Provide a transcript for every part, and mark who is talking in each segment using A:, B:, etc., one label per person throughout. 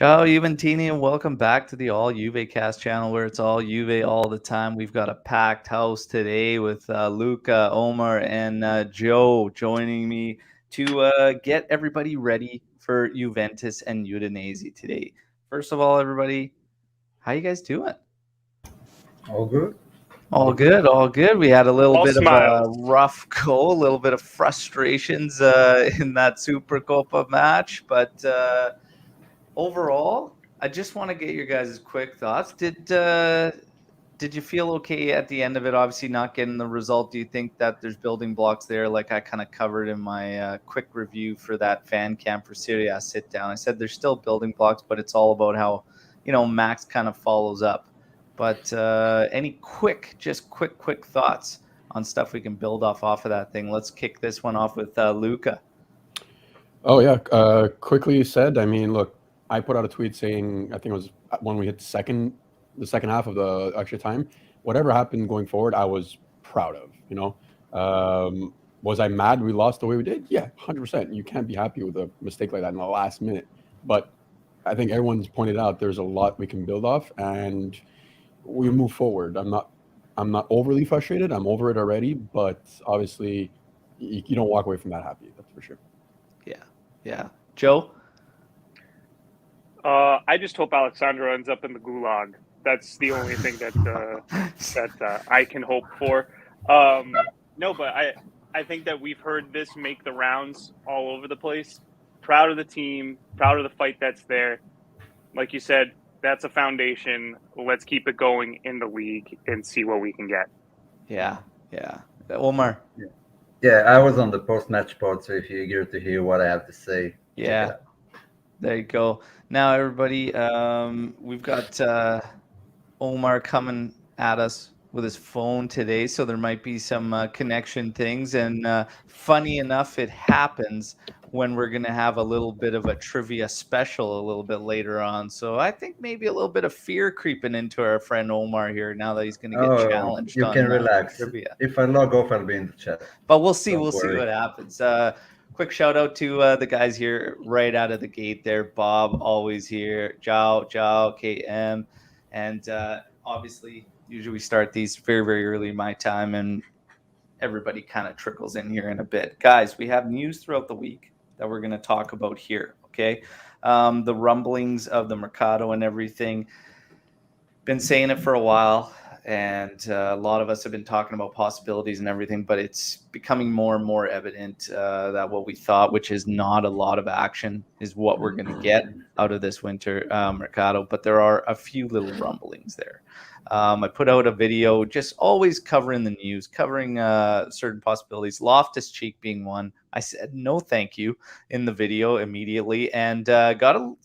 A: Ciao, Juventini, and welcome back to the All Juve Cast channel, where it's all Juve all the time. We've got a packed house today with Luca, Omar, and Joe joining me to get everybody ready for Juventus and Udinese today. First of all, everybody, how you guys doing?
B: All good?
A: All good, all good. We had a little
C: All
A: bit of a
C: smiles.
A: rough go, a little bit of frustrations in that Supercopa match, but overall, I just want to get your guys' quick thoughts. Did you feel okay at the end of it? Obviously, not getting the result. Do you think that there's building blocks there, like I kind of covered in my quick review for that fan camp for Syria sit down? I said there's still building blocks, but it's all about how Max kind of follows up. But any quick thoughts on stuff we can build off of that thing? Let's kick this one off with Luca.
D: Oh yeah, quickly said. I mean, look, I put out a tweet saying I think it was when we hit the second half of the extra time. Whatever happened going forward, I was proud of. Was I mad we lost the way we did? Yeah, 100%. You can't be happy with a mistake like that in the last minute. But I think everyone's pointed out there's a lot we can build off, and we move forward. I'm not overly frustrated. I'm over it already. But obviously, you don't walk away from that happy. That's for sure.
A: Yeah. Joe?
C: I just hope Alexandro ends up in the gulag. That's the only thing that I can hope for. No, but I think that we've heard this make the rounds all over the place. Proud of the team, proud of the fight that's there. Like you said, that's a foundation. Let's keep it going in the league and see what we can get.
A: Yeah. Omar?
B: Yeah, I was on the post-match pod, so if you're eager to hear what I have to say, check it
A: Yeah.
B: out.
A: There you go. Now, everybody, we've got Omar coming at us with his phone today, so there might be some connection things. And funny enough, it happens when we're going to have a little bit of a trivia special a little bit later on. So I think maybe a little bit of fear creeping into our friend Omar here now that he's going to get
B: Oh,
A: challenged
B: you
A: on
B: can relax.
A: trivia.
B: If I log off, I'll be in the chat.
A: But we'll see.
B: Don't
A: We'll see
B: worry.
A: what happens. Quick shout out to the guys here right out of the gate there. Bob, always here. Jao, KM. And obviously, usually we start these very, very early my time, and everybody kind of trickles in here in a bit. Guys, we have news throughout the week that we're going to talk about here, okay? The rumblings of the Mercado and everything. Been saying it for a while, and a lot of us have been talking about possibilities and everything, but it's becoming more and more evident that what we thought, which is not a lot of action, is what we're going to get out of this winter Mercado. But there are a few little rumblings there. I put out a video just always covering the news, covering certain possibilities, Loftus-Cheek being one. I said no thank you in the video immediately, and got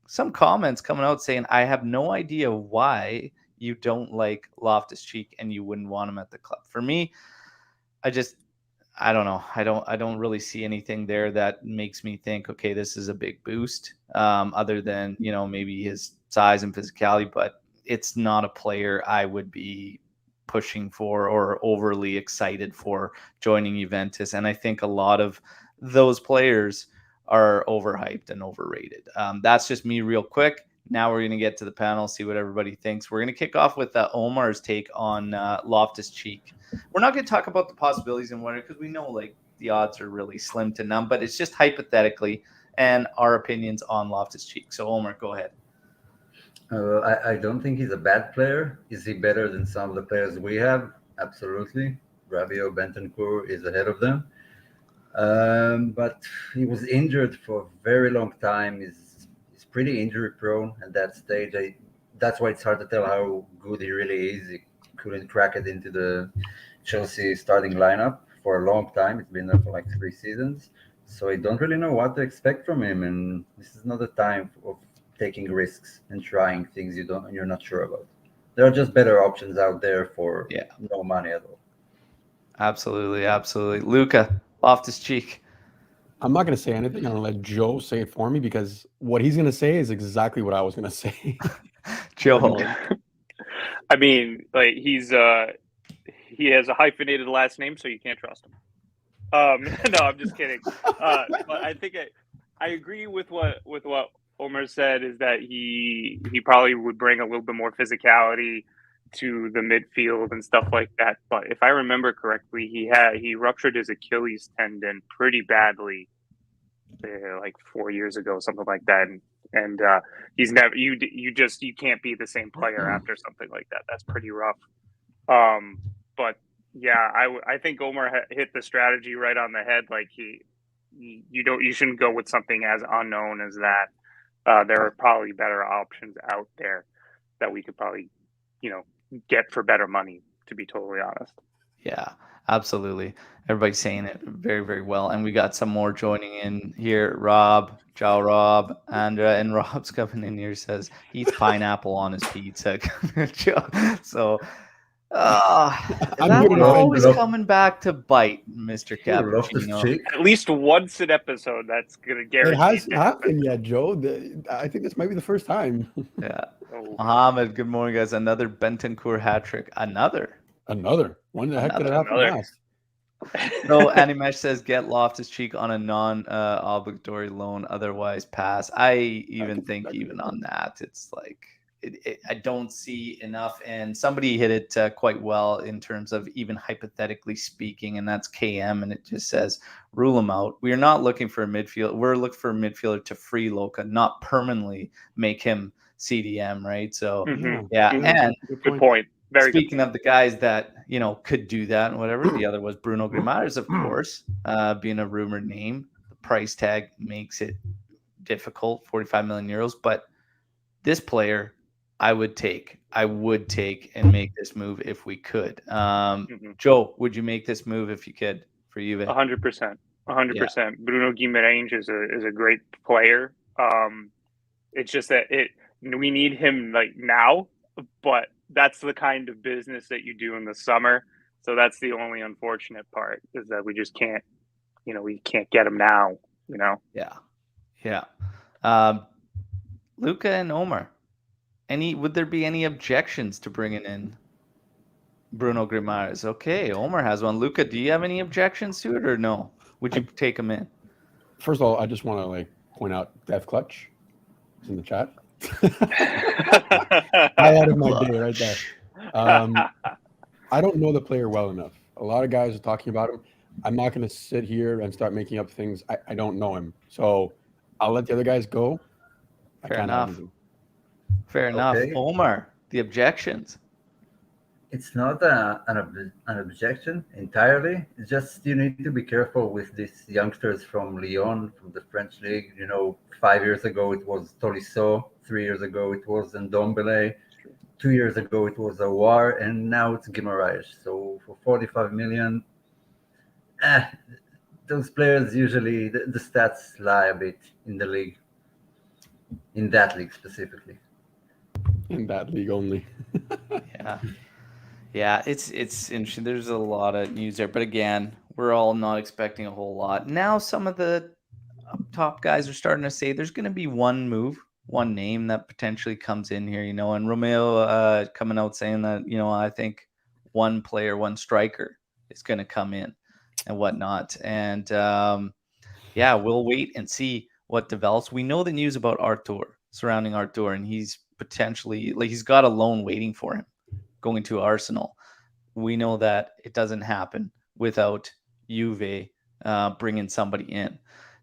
A: some comments coming out saying, I have no idea why you don't like Loftus-Cheek and you wouldn't want him at the club. For me, I don't know. I don't really see anything there that makes me think, okay, this is a big boost, other than, maybe his size and physicality, but it's not a player I would be pushing for or overly excited for joining Juventus. And I think a lot of those players are overhyped and overrated. That's just me real quick. Now we're going to get to the panel, see what everybody thinks. We're going to kick off with Omar's take on Loftus-Cheek. We're not going to talk about the possibilities and whatever, because we know the odds are really slim to none, but it's just hypothetically and our opinions on Loftus-Cheek. So Omar, go ahead.
B: I don't think he's a bad player. Is he better than some of the players we have? Absolutely. Rabiot, Bentancur is ahead of them. But he was injured for a very long time. He's pretty injury prone at that stage. That's why it's hard to tell how good he really is. He couldn't crack it into the Chelsea starting lineup for a long time. It's been there for like 3 seasons. So I don't really know what to expect from him. And this is not the time of taking risks and trying things you're not sure about. There are just better options out there for no money at all.
A: Absolutely. Luca, Loftus-Cheek.
D: I'm not going to say anything. I'm going to let Joe say it for me, because what he's going to say is exactly what I was going to say.
A: Joe.
C: I mean, like he has a hyphenated last name, so you can't trust him. No, I'm just kidding. But I think I agree with what Omer said is that he probably would bring a little bit more physicality to the midfield and stuff like that. But if I remember correctly, he ruptured his Achilles tendon pretty badly, like 4 years ago, something like that. And he's never you can't be the same player after something like that. That's pretty rough. But yeah, I think Omer hit the strategy right on the head. Like you shouldn't go with something as unknown as that. There are probably better options out there that we could probably, get for better money, to be totally honest.
A: Yeah, absolutely. Everybody's saying it very, very well. And we got some more joining in here. Rob, Joe Rob, Andra, and Rob's coming in here, says eats pineapple on his pizza. So
D: I'm
A: that
D: good
A: one's
D: enough.
A: always coming back to bite, Mr.
B: Loftus
A: Cappuccino.
B: Cheek.
C: At least once an episode, that's gonna
D: It
C: guarantee.
D: hasn't happened yet, Joe. I think this might be the first time.
A: Yeah.
C: Oh,
A: Mohammed, good morning, guys. Another Bentancur hat trick. Another.
D: When the heck did it happen
C: Another.
D: last?
A: So Animesh says get Loftus Cheek on a non-obligatory loan, otherwise pass. I even think even on that, it's like I don't see enough. And somebody hit it quite well in terms of even hypothetically speaking, and that's KM, and it just says rule him out. We are not looking for a midfield. We're looking for a midfielder to free Loka, not permanently make him CDM, right? So
C: Mhm.
A: yeah,
C: Mhm.
A: and
C: Good point. Very good.
A: speaking of the guys that could do that and whatever, the other was Bruno Grimares, of course, being a rumored name. The price tag makes it difficult, 45 million euros. But this player, I would take and make this move if we could. Joe, would you make this move if you could for Juve?
C: 100%. 100%. Bruno Guimaraes is a great player. It's just that we need him like now, but that's the kind of business that you do in the summer. So that's the only unfortunate part, is that we just can't, we can't get him now,
A: Yeah. Luca and Omar, would there be any objections to bringing in Bruno Grimares? Okay, Omar has one. Luca, do you have any objections to it or no? Would you take him in?
D: First of all, I just want to point out Death Clutch is in the chat. Highlight of my day right there. I don't know the player well enough. A lot of guys are talking about him. I'm not going to sit here and start making up things. I don't know him. So I'll let the other guys go.
A: Fair enough. Omar, the objections.
B: It's not an objection entirely. It's just you need to be careful with these youngsters from Lyon, from the French league. 5 years ago it was Tolisso, 3 years ago it was Ndombele, 2 years ago it was Awar, and now it's Guimaraes. So for 45 million, those players usually the stats lie a bit in the league, in that league specifically.
D: In that league only.
A: Yeah, it's interesting. There's a lot of news there, but again, we're all not expecting a whole lot. Now some of the top guys are starting to say there's going to be one name that potentially comes in here, and Romeo coming out saying that, I think one player, one striker is going to come in and whatnot. And we'll wait and see what develops. We know the news about surrounding Artur, and he's potentially, he's got a loan waiting for him going to Arsenal. We know that it doesn't happen without Juve bringing somebody in.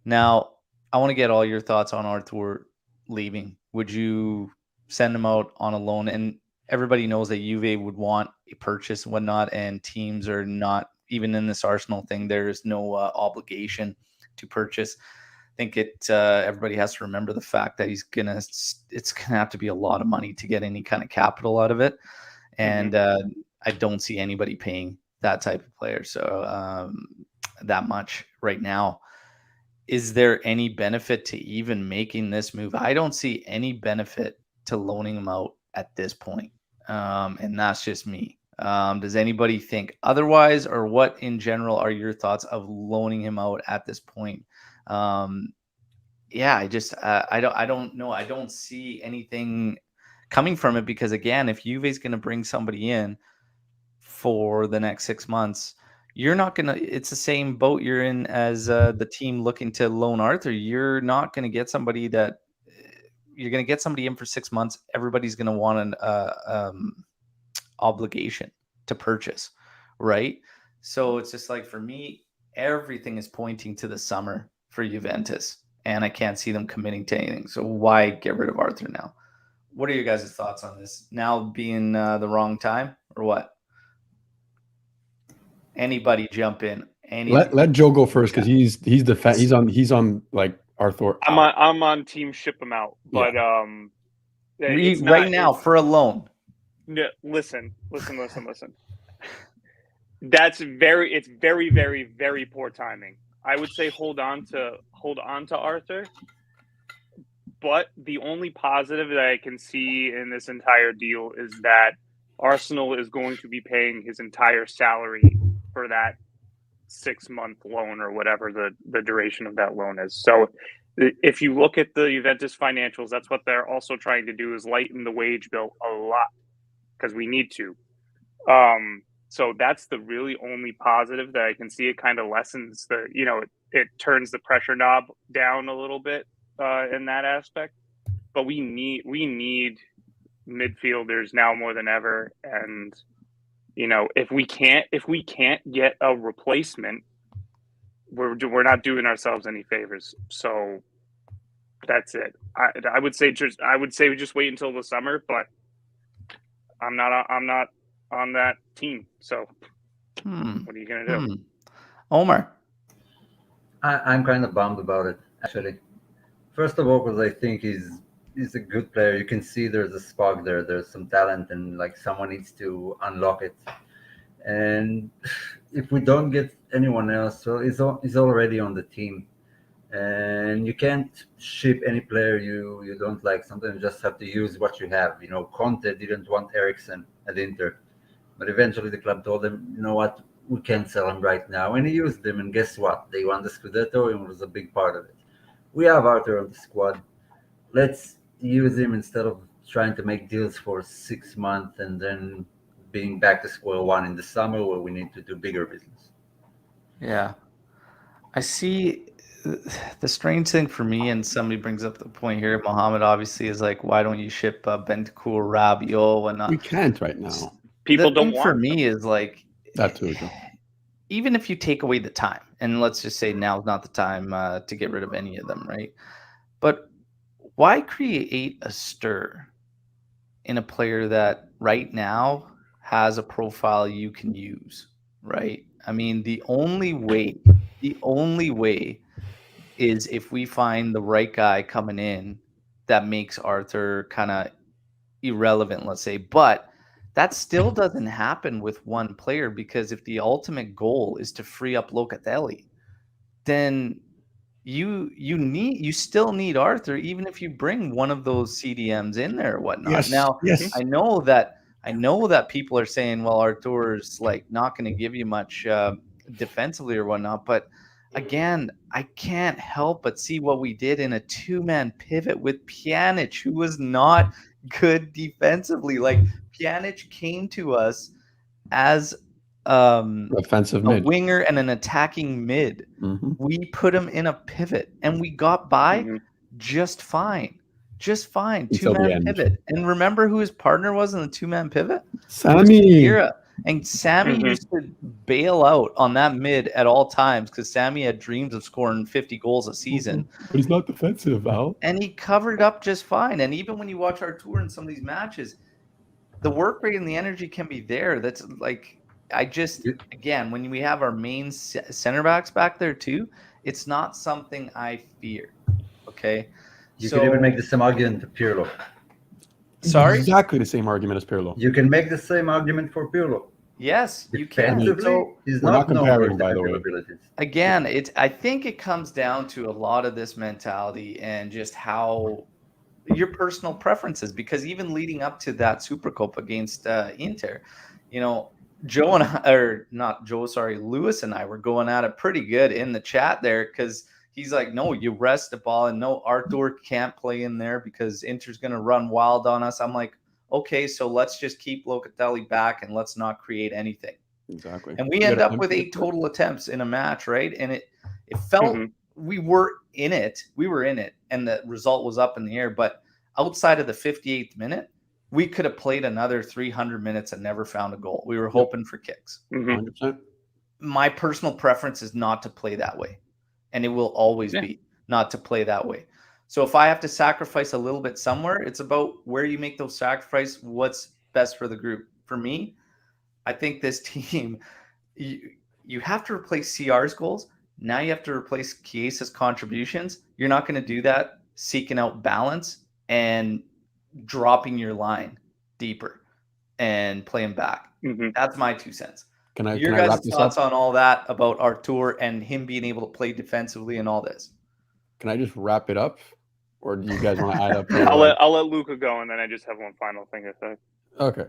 A: Now, I want to get all your thoughts on Artur leaving. Would you send him out on a loan? And everybody knows that Juve would want a purchase and whatnot, and teams are not, even in this Arsenal thing, there is no obligation to purchase. I think everybody has to remember the fact that it's gonna have to be a lot of money to get any kind of capital out of it. And I don't see anybody paying that type of player, so that much right now. Is there any benefit to even making this move? I don't see any benefit to loaning him out at this point, and that's just me. Does anybody think otherwise, or what in general are your thoughts of loaning him out at this point? I don't know. I don't see anything coming from it, because again, if Juve is going to bring somebody in for the next 6 months, you're not going to, it's the same boat you're in as the team looking to loan Arthur. You're not going to get somebody that you're going to get somebody in for 6 months. Everybody's going to want an obligation to purchase, right? So it's just like, for me, everything is pointing to the summer for Juventus, and I can't see them committing to anything. So why get rid of Arthur now? What are your guys' thoughts on this? Now being the wrong time, or what? Anybody jump in?
D: Let Joe go first, because he's on like Arthur.
C: I'm on team ship him out, but
A: right now for a loan.
C: No, listen. It's very, very, very poor timing. I would say hold on to Arthur. But the only positive that I can see in this entire deal is that Arsenal is going to be paying his entire salary for that 6-month loan, or whatever the duration of that loan is. So if you look at the Juventus financials, that's what they're also trying to do, is lighten the wage bill a lot, because we need to. So that's the really only positive that I can see. It kind of lessens it turns the pressure knob down a little bit in that aspect. But we need midfielders now more than ever. And if we can't get a replacement, we're not doing ourselves any favors. So that's it. I would say we just wait until the summer, but I'm not on that team. So what are you gonna do?
A: Omar?
B: I'm kind of bummed about it, actually. First of all, because I think he's a good player. You can see there's a spark there. There's some talent, and like someone needs to unlock it. And if we don't get anyone else, so he's already on the team. And you can't ship any player you don't like. Sometimes you just have to use what you have. Conte didn't want Eriksen at Inter, but eventually the club told him, you know what, we can't sell him right now. And he used them, and guess what? They won the Scudetto, and was a big part of it. We have Arthur on the squad. Let's use him instead of trying to make deals for 6 months and then being back to square one in the summer, where we need to do bigger business.
A: Yeah. I see the strange thing for me, and somebody brings up the point here, Mohammed obviously, is like, why don't you ship Bentancur, Rabiot, and
D: We can't right now.
C: People
A: the
C: don't
A: thing
C: want
A: for me is like,
D: That too, Joe.
A: even if you take away the time, and let's just say now's not the time to get rid of any of them, right? But why create a stir in a player that right now has a profile you can use, right? I mean, the only way is if we find the right guy coming in that makes Arthur kind of irrelevant, let's say. But that still doesn't happen with one player, because if the ultimate goal is to free up Locatelli, then you still need Arthur, even if you bring one of those CDMs in there or whatnot.
D: Yes.
A: I know that people are saying, well, Artur's like not going to give you much defensively or whatnot, but again, I can't help but see what we did in a 2-man pivot with Pjanic, who was not good defensively. Like, Pjanic came to us as
D: Offensive
A: a
D: mid.
A: winger and an attacking mid.
D: Mm-hmm.
A: We put him in a pivot, and we got by just fine. Just fine.
D: Until the
A: 2-man
D: end.
A: pivot. And remember who his partner was in the 2-man pivot?
D: Sammy.
A: And Sammy used to bail out on that mid at all times, because Sammy had dreams of scoring 50 goals a season.
D: But he's not defensive, Al.
A: And he covered up just fine. And even when you watch our tour in some of these matches, the work rate and the energy can be there. That's like, again, when we have our main center backs back there too, it's not something I fear. Okay.
B: You can even make the same argument to Pirlo.
A: Sorry?
D: Exactly the same argument as Pirlo.
B: You can make the same argument for Pirlo.
A: Yes, you can.
B: So
D: we're not comparing, by the way.
A: Again, I think it comes down to a lot of this mentality and just how your personal preferences, because even leading up to that Supercopa against Inter, Lewis and I were going at it pretty good in the chat there, because he's like, no, you rest the ball, and no, Arthur can't play in there because Inter's going to run wild on us. I'm like, okay, so let's just keep Locatelli back and let's not create anything.
D: Exactly.
A: And we end up with 8 total attempts in a match, right? And it felt we were in it, and the result was up in the air. But outside of the 58th minute, we could have played another 300 minutes and never found a goal. We were hoping for kicks.
D: 100%.
A: My personal preference is not to play that way, and it will always be not to play that way. So if I have to sacrifice a little bit somewhere, it's about where you make those sacrifices, what's best for the group. For me, I think this team, you have to replace CR's goals. Now you have to replace Chiesa's contributions. You're not going to do that seeking out balance and dropping your line deeper and playing back. That's my 2 cents. Your guys' thoughts on all that about Artur and him being able to play defensively and all this?
D: Can I just wrap it up, or do you guys want to add up?
C: I'll let Luca go, and then I just have one final thing to say.
D: Okay.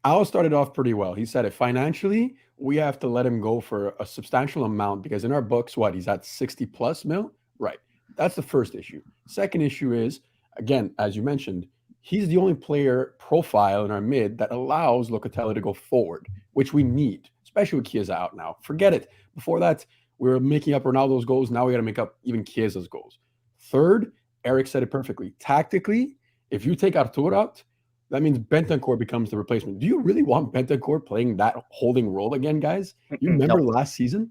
D: Al started off pretty well. He said it financially, we have to let him go for a substantial amount because in our books, he's at 60 plus mil? Right. That's the first issue. Second issue is, again, as you mentioned, he's the only player profile in our mid that allows Locatelli to go forward, which we need, especially with Chiesa out now. Forget it. Before that, we were making up Ronaldo's goals. Now we got to make up even Chiesa's goals. Third, Eric said it perfectly. Tactically, if you take Artur out, that means Bentancur becomes the replacement. Do you really want Bentancur playing that holding role again, guys? You remember last season?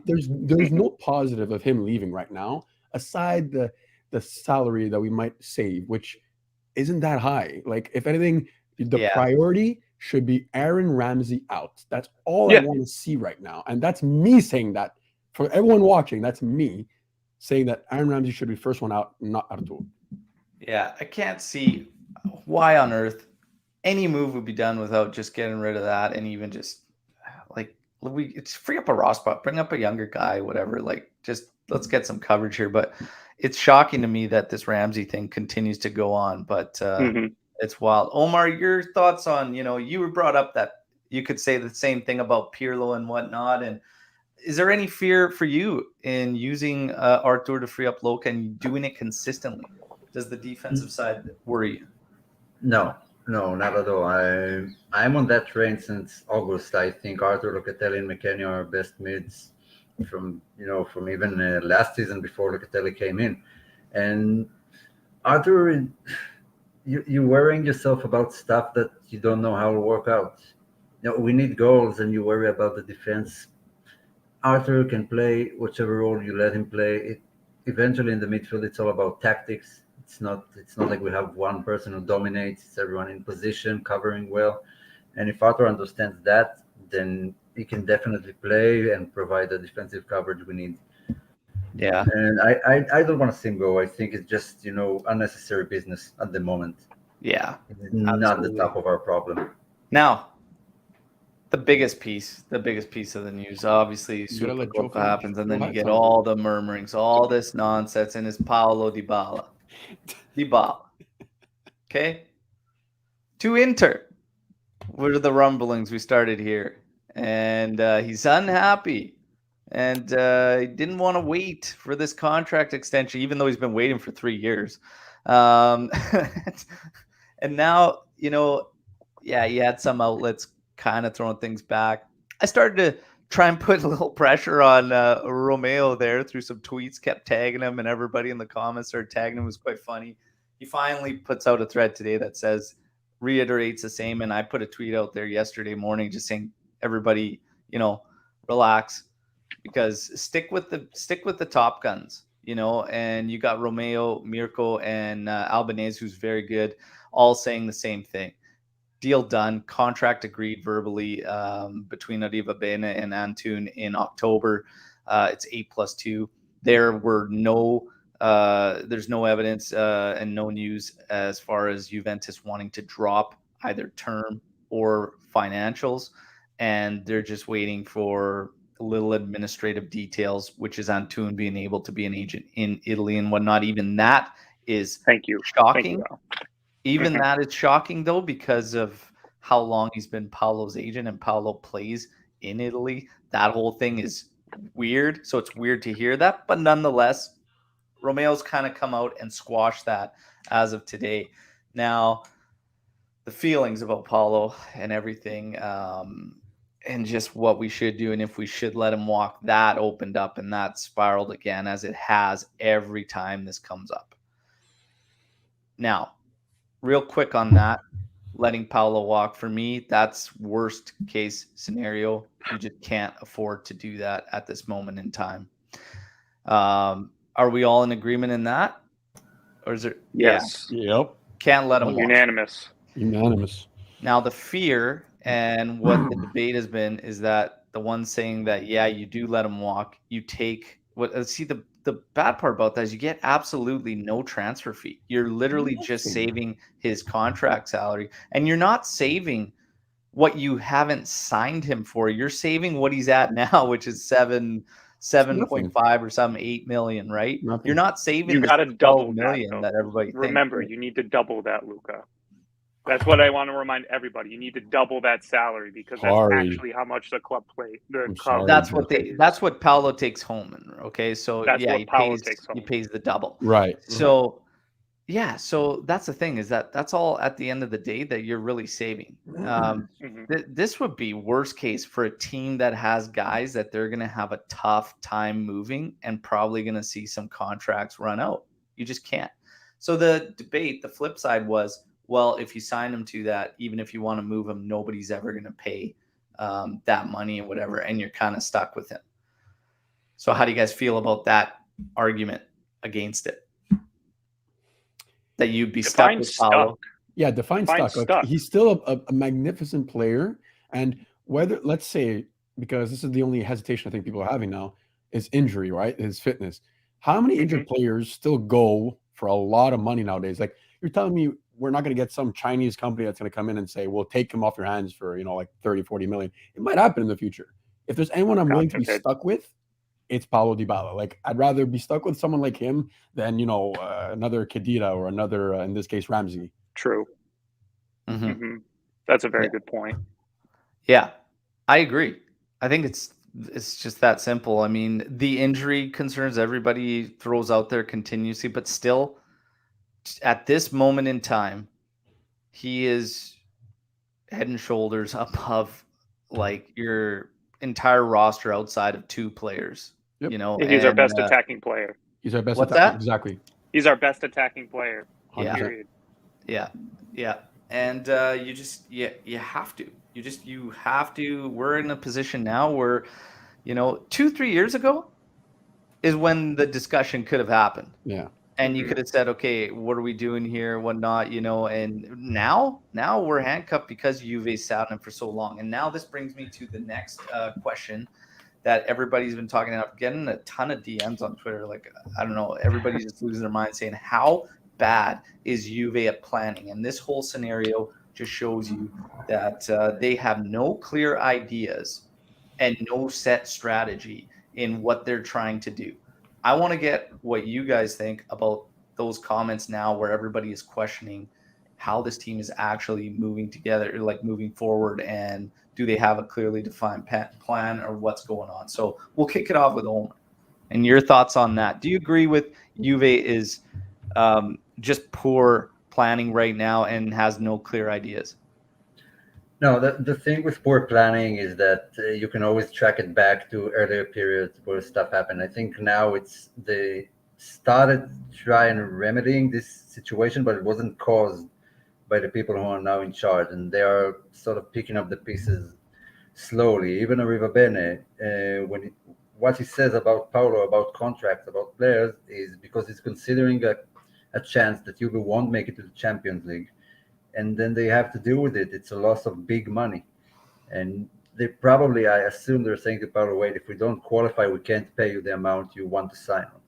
D: There's no positive of him leaving right now, aside the salary that we might save, which isn't that high. Like, if anything, the priority should be Aaron Ramsey out. That's all I want to see right now. And that's me saying that. For everyone watching, that's me saying that Aaron Ramsey should be first one out, not Artur. Yeah,
A: I can't see why on earth any move would be done without just getting rid of that, and even just it's free up a raw spot, bring up a younger guy, whatever. Like, just let's get some coverage here. But it's shocking to me that this Ramsey thing continues to go on. But it's wild. Omar, your thoughts on, you were brought up that you could say the same thing about Pirlo and whatnot. And is there any fear for you in using Artur to free up Loca and doing it consistently? Does the defensive side worry you?
B: No, not at all. I'm on that train since August. I think Artur, Locatelli, and McKennie are our best mids from even last season before Locatelli came in. And Artur, you're worrying yourself about stuff that you don't know how to work out. We need goals, and you worry about the defense. Artur can play whichever role you let him play. Eventually in the midfield, it's all about tactics. It's not like we have one person who dominates. It's everyone in position, covering well. And if Artur understands that, then he can definitely play and provide the defensive coverage we need.
A: Yeah.
B: And I don't want to see him go. I think it's just, unnecessary business at the moment.
A: Yeah.
B: It's not the top of our problem.
A: Now, the biggest piece of the news, obviously, Super Copa happens, and then you get all the murmurings, all this nonsense, and it's Paulo Dybala. Okay? To Inter. What are the rumblings? We started here. And he's unhappy. And he didn't want to wait for this contract extension, even though he's been waiting for 3 years. And now, he had some outlets kind of throwing things back. I started to try and put a little pressure on Romeo there through some tweets, kept tagging him, and everybody in the comments started tagging him. It was quite funny. He finally puts out a thread today that reiterates the same. And I put a tweet out there yesterday morning just saying, everybody, relax, because stick with the top guns, and you got Romeo, Mirko, and Albanese, who's very good, all saying the same thing. Deal done, contract agreed verbally between Arriva Bene and Antun in October. It's 8+2. There were there's no evidence and no news as far as Juventus wanting to drop either term or financials, and they're just waiting for little administrative details, which is Antun being able to be an agent in Italy and whatnot. Even that is shocking. Even that is shocking, though, because of how long he's been Paolo's agent and Paolo plays in Italy. That whole thing is weird. So it's weird to hear that. But nonetheless, Romeo's kind of come out and squashed that as of today. Now, the feelings about Paolo and everything, and just what we should do and if we should let him walk, that opened up and that spiraled again, as it has every time this comes up. Now, real quick on that, letting Paolo walk, for me, that's worst case scenario. You just can't afford to do that at this moment in time. Are we all in agreement in that? Or is there?
C: Yes.
A: Yeah,
D: Yep.
A: can't let him walk.
C: Unanimous.
D: Unanimous.
A: Now, the fear and what the debate has been is that the one saying that, yeah, you do let him walk, you take what, see, the bad part about that is you get absolutely no transfer fee. You're literally just
D: Nothing.
A: saving his contract salary, and you're not saving what you haven't signed him for. You're saving what he's at now, which is 7.5 or some 8 million, right?
D: Nothing.
A: You're not saving
C: You
A: the
C: got to
A: 12
C: double
A: million
C: that,
A: that
C: though.
A: everybody
C: Remember,
A: thinks.
C: you need to double that, Luca. That's what I want to remind everybody. You need to double that salary because that's
D: Sorry.
C: actually how much the club play. The
D: I'm
C: club
D: sorry,
A: That's
D: but-
A: what
C: pays.
A: that's what Paolo takes home. Okay, so
C: That's
A: yeah,
C: what Paolo takes
A: he
C: home.
A: pays the double.
D: Right.
A: So yeah, so that's the thing, is that's all at the end of the day that you're really saving.
C: Mhm.
A: This would be worst case for a team that has guys that they're going to have a tough time moving and probably going to see some contracts run out. You just can't. So the debate, the flip side was, well, if you sign him to that, even if you want to move him, nobody's ever going to pay that money and whatever, and you're kind of stuck with him. So how do you guys feel about that argument against it? That you'd be stuck
C: Define
A: with Paolo?
C: stuck.
D: Yeah, define stuck. Like,
C: stuck.
D: he's still a magnificent player, and whether, let's say, because this is the only hesitation I think people are having now, is injury, right? His fitness. How many injured players still go for a lot of money nowadays? Like, you're telling me we're not going to get some Chinese company that's going to come in and say, we'll take him off your hands for, like 30, 40 million. It might happen in the future. If there's anyone I'm willing to be stuck with, it's Paulo Dybala. Like, I'd rather be stuck with someone like him than, another Khedira or another, in this case, Ramsey.
C: True.
A: Mm-hmm.
C: That's a very good point.
A: Yeah, I agree. I think it's just that simple. I mean, the injury concerns everybody throws out there continuously, but still, at this moment in time, he is head and shoulders above like your entire roster outside of two players.
D: Yep.
C: He's our best attacking player.
D: He's our best.
A: What's that?
D: Exactly.
C: He's our best attacking player.
A: Yeah.
C: Period.
A: Yeah. And you have to. You have to. We're in a position now where, 2-3 years ago is when the discussion could have happened.
D: Yeah.
A: And you could have said, okay, what are we doing here? Whatnot, and now we're handcuffed because Juve sat on him for so long. And now this brings me to the next question that everybody's been talking about. Getting a ton of DMs on Twitter. Like, I don't know, everybody's just losing their mind saying, how bad is Juve at planning? And this whole scenario just shows you that they have no clear ideas and no set strategy in what they're trying to do. I want to get what you guys think about those comments now where everybody is questioning how this team is actually moving together, like moving forward, and do they have a clearly defined plan or what's going on? So we'll kick it off with Omar. And your thoughts on that. Do you agree with Juve is just poor planning right now and has no clear ideas?
B: No, the thing with poor planning is that you can always track it back to earlier periods where stuff happened. I think now they started trying remedying this situation, but it wasn't caused by the people who are now in charge, and they are sort of picking up the pieces slowly. Even Arrivabene, what he says about Paulo, about contracts, about players, is because he's considering a chance that Juve won't make it to the Champions League. And then they have to deal with it. It's a loss of big money. And they probably, I assume they're saying to Paulo, wait, if we don't qualify, we can't pay you the amount you want to sign on.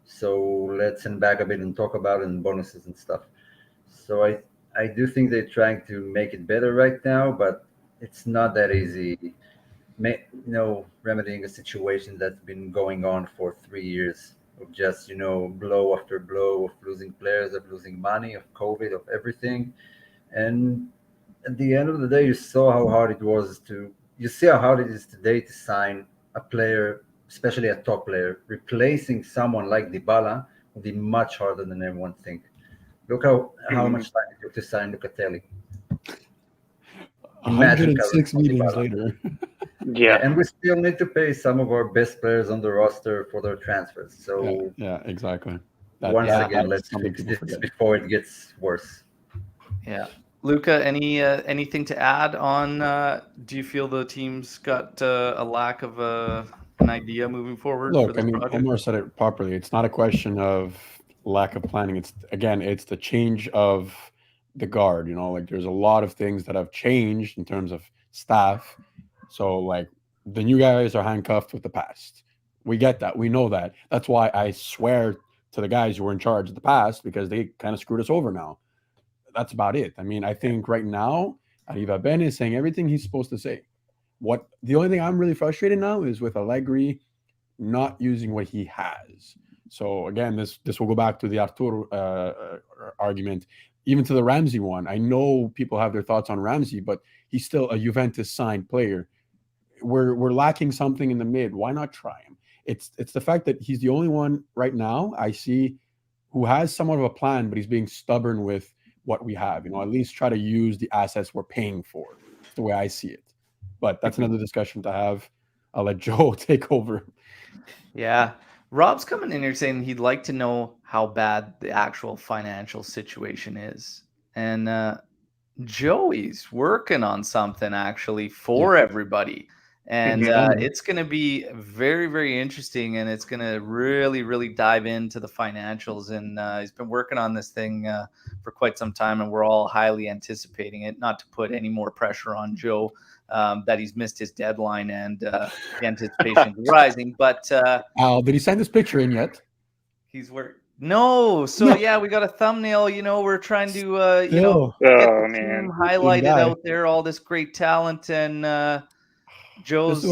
B: So let's send back a bit and talk about it and bonuses and stuff. So I do think they're trying to make it better right now, but it's not that easy, remedying a situation that's been going on for 3 years of just, blow after blow of losing players, of losing money, of COVID, of everything. And at the end of the day, you see how hard it is today to sign a player, especially a top player. Replacing someone like Dybala would be much harder than everyone thinks. Look how much time it took to sign Locatelli.
D: 106 meetings later.
C: Yeah.
B: And we still need to pay some of our best players on the roster for their transfers. So
D: yeah, exactly.
B: Once again, let's
D: something
B: fix
D: people
B: this
D: forget.
B: before it gets worse.
A: Yeah. Luca, anything to add on? Do you feel the team's got a lack of an idea moving forward for
D: Look, I
A: this
D: mean,
A: project?
D: Omar said it properly. It's not a question of lack of planning. It's the change of the guard. You know, like there's a lot of things that have changed in terms of staff. So like the new guys are handcuffed with the past. We get that. We know that. That's why I swear to the guys who were in charge of the past because they kind of screwed us over now. That's about it. I mean, I think right now, Arriva Ben is saying everything he's supposed to say. What the only thing I'm really frustrated now is with Allegri not using what he has. So again, this will go back to the Artur argument, even to the Ramsey one. I know people have their thoughts on Ramsey, but he's still a Juventus signed player. We're lacking something in the mid. Why not try him? It's the fact that he's the only one right now I see who has somewhat of a plan, but he's being stubborn with what we have. You know, at least try to use the assets we're paying for. That's the way I see it. But that's another discussion to have. I'll let Joe take over.
A: Yeah. Rob's coming in here saying he'd like to know how bad the actual financial situation is. And Joey's working on something actually for everybody. And it's going to be very, very interesting. And it's going to really, really dive into the financials. And he's been working on this thing for quite some time. And we're all highly anticipating it, not to put any more pressure on Joe that he's missed his deadline and the anticipation is rising. But
D: Al, did he send this picture in yet?
A: he's work. No, so yeah, we got a thumbnail. You know, we're trying to get
C: Oh,
A: the
C: man.
A: team highlighted out there, all this great talent, and Joe's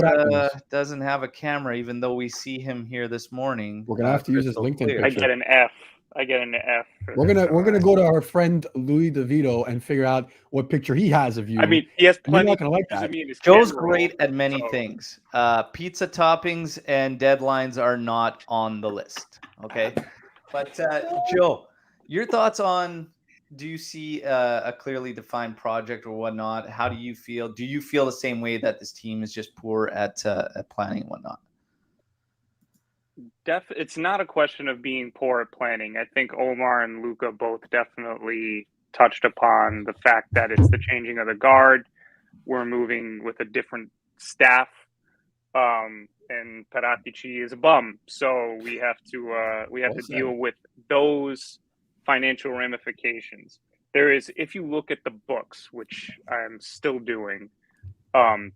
A: doesn't have a camera, even though we see him here this morning.
D: We're gonna have to use his LinkedIn picture.
C: I get an F.
D: We're gonna go to our friend Louis DeVito and figure out what picture he has of you.
C: I mean, he has plenty.
D: You're not gonna like that.
A: Joe's great at many things. Pizza toppings and deadlines are not on the list. Okay, but Joe, your thoughts on? Do you see a clearly defined project or whatnot? How do you feel? Do you feel the same way that this team is just poor at planning and whatnot?
C: It's not a question of being poor at planning. I think Omar and Luca both definitely touched upon the fact that it's the changing of the guard. We're moving with a different staff, and Paratici is a bum, so we have to deal with those financial ramifications. There is, if you look at the books, which I'm still doing, I'm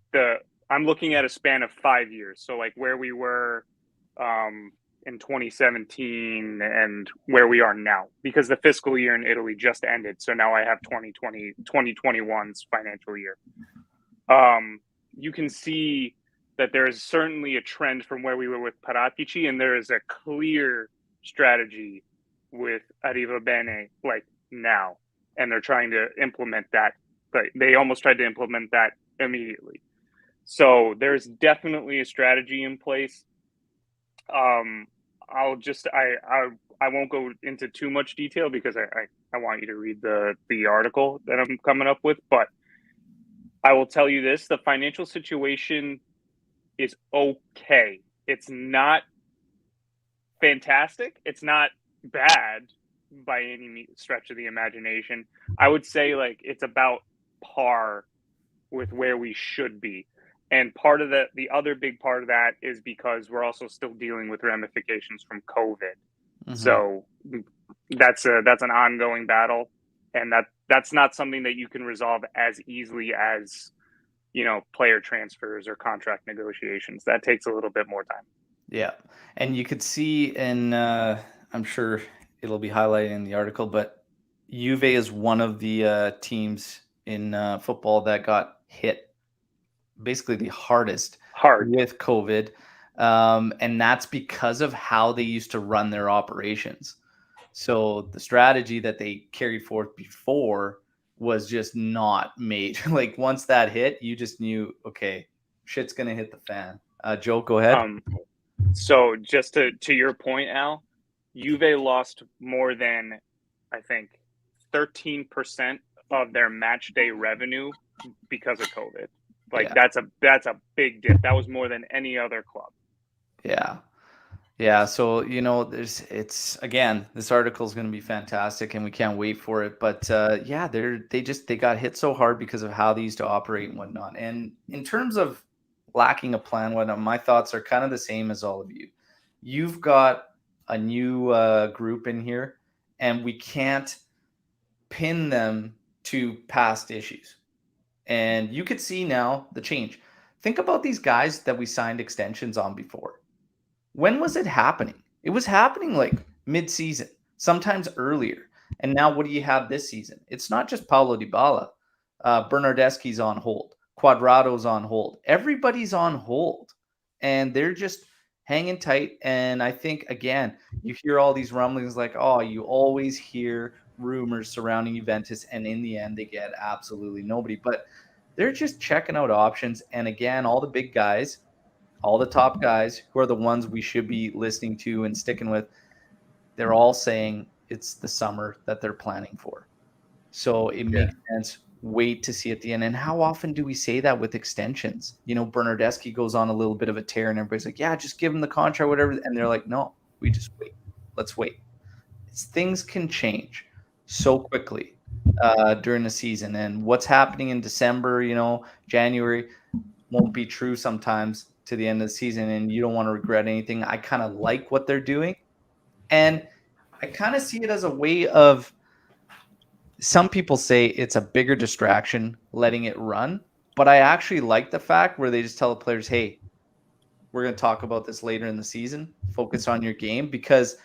C: looking at a span of 5 years. So like where we were in 2017 and where we are now, because the fiscal year in Italy just ended. So now I have 2021's financial year. You can see that there is certainly a trend from where we were with Paratici, and there is a clear strategy with Arriva Bene like now, and they're trying to implement that. But they almost tried to implement that immediately. So there's definitely a strategy in place. I won't go into too much detail because I want you to read the article that I'm coming up with, but I will tell you this: the financial situation is okay. It's not fantastic. It's not bad by any stretch of the imagination. I would say like it's about par with where we should be. And part of the other big part of that is because we're also still dealing with ramifications from COVID. Mm-hmm. So that's an ongoing battle, and that's not something that you can resolve as easily as, player transfers or contract negotiations. That takes a little bit more time.
A: Yeah. And you could see I'm sure it'll be highlighted in the article, but Juve is one of the teams in football that got hit basically the hard with COVID. And that's because of how they used to run their operations. So the strategy that they carried forth before was just not made. Like once that hit, you just knew, okay, shit's going to hit the fan. Joe, go ahead.
C: So just to your point, Al, Juve lost more than, I think, 13% of their match day revenue because of COVID. Like that's a big dip. That was more than any other club.
A: Yeah. Yeah, so it's again, this article is going to be fantastic, and we can't wait for it. But yeah, they got hit so hard because of how they used to operate and whatnot. And in terms of lacking a plan, whatnot, my thoughts are kind of the same as all of you. You've got a new group in here, and we can't pin them to past issues. And you could see now the change. Think about these guys that we signed extensions on before. When was it happening? It was happening like mid-season, sometimes earlier. And now what do you have this season? It's not just Paulo Dybala. Bernardeschi's on hold. Quadrado's on hold. Everybody's on hold. And they're just hanging tight. And I think, again, you hear all these rumblings like, oh, you always hear rumors surrounding Juventus. And in the end, they get absolutely nobody. But they're just checking out options. And again, all the big guys, all the top guys who are the ones we should be listening to and sticking with, they're all saying it's the summer that they're planning for. So it makes sense. Wait to see at the end. And how often do we say that with extensions? Bernardeschi goes on a little bit of a tear and everybody's like, yeah, just give him the contract, whatever. And they're like, no, we just wait. Let's wait. Things can change so quickly during the season. And what's happening in December, January won't be true sometimes to the end of the season, and you don't want to regret anything. I kind of like what they're doing, and I kind of see it as a way of, some people say it's a bigger distraction letting it run, but I actually like the fact where they just tell the players, hey, we're going to talk about this later in the season, focus on your game, because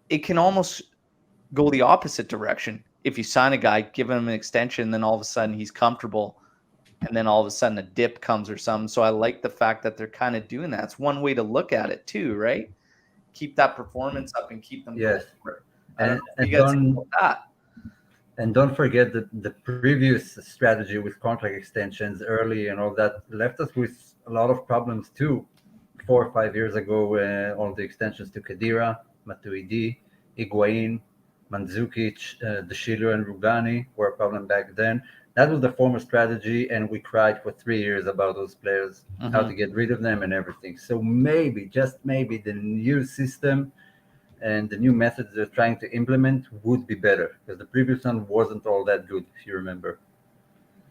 A: it can almost go the opposite direction. If you sign a guy, give him an extension, then all of a sudden he's comfortable, and then all of a sudden a dip comes or something. So I like the fact that they're kind of doing that. It's one way to look at it too, right? Keep that performance up and keep them.
B: Yes.
A: And
B: don't forget that the previous strategy with contract extensions early and all that left us with a lot of problems too. 4 or 5 years ago, all the extensions to Khedira, Matuidi, Higuain, Mandzukic, De Schiller, and Rugani were a problem back then. That was the former strategy, and we cried for 3 years about those players, how to get rid of them and everything. So maybe, just maybe, the new system and the new methods they're trying to implement would be better, because the previous one wasn't all that good, if you remember.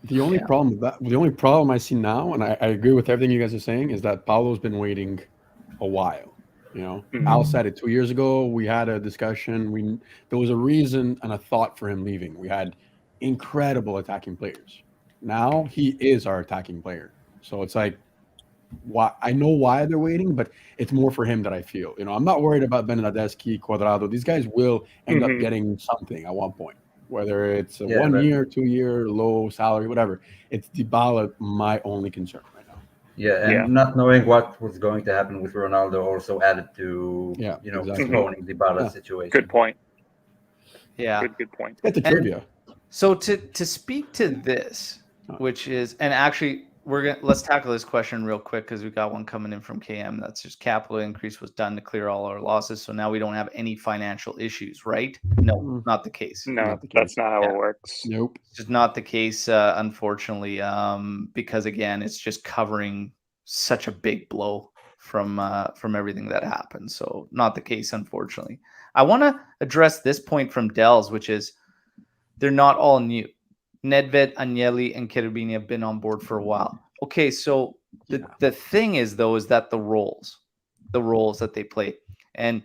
D: The only problem I see now, and I agree with everything you guys are saying, is that Paulo's been waiting a while. Al said it 2 years ago. We had a discussion. There was a reason and a thought for him leaving. We had incredible attacking players. Now he is our attacking player. So it's like, I know why they're waiting, but it's more for him that I feel. I'm not worried about Bernardeschi, Quadrado. These guys will end up getting something at one point, whether it's a 1 year, 2 year, low salary, whatever. It's Dybala, my only concern right now.
B: Yeah, and not knowing what was going to happen with Ronaldo also added to postponing Dybala's situation.
C: Good point.
A: Yeah,
C: good point.
D: Get the trivia.
A: So to speak to this, which is, and actually let's tackle this question real quick because we got one coming in from KM. That's just capital increase was done to clear all our losses, so now we don't have any financial issues, right? No, not the case.
C: No, that's not how it works.
D: Nope,
A: it's just not the case, unfortunately. Because again, it's just covering such a big blow from everything that happened. So not the case, unfortunately. I want to address this point from Dells, which is they're not all new. Nedved, Agnelli, and Cherubini have been on board for a while. Okay, so the thing is, though, is that the roles that they play, and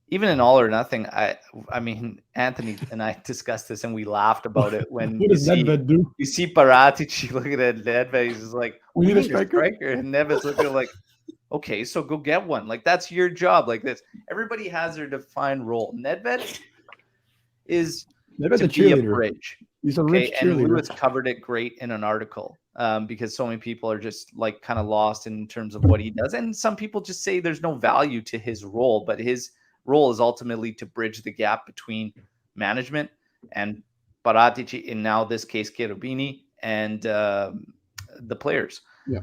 A: even in All or Nothing, I mean, Anthony and I discussed this and we laughed about it when
D: what does Nedved do?
A: You see Paratici looking at Nedved, he's just like,
D: we need a striker?
A: And Nedved's looking like, okay, so go get one. Like, that's your job. Like this, everybody has their defined role. Nedved is
D: Nedved's
A: to
D: a
A: be a
D: cheerleader.
A: bridge.
D: He's a rich cheerleader.
A: And Lewis covered it great in an article because so many people are just like kind of lost in terms of what he does. And some people just say there's no value to his role, but his role is ultimately to bridge the gap between management and Paratici, in now this case, Cherubini, and the players.
D: Yeah.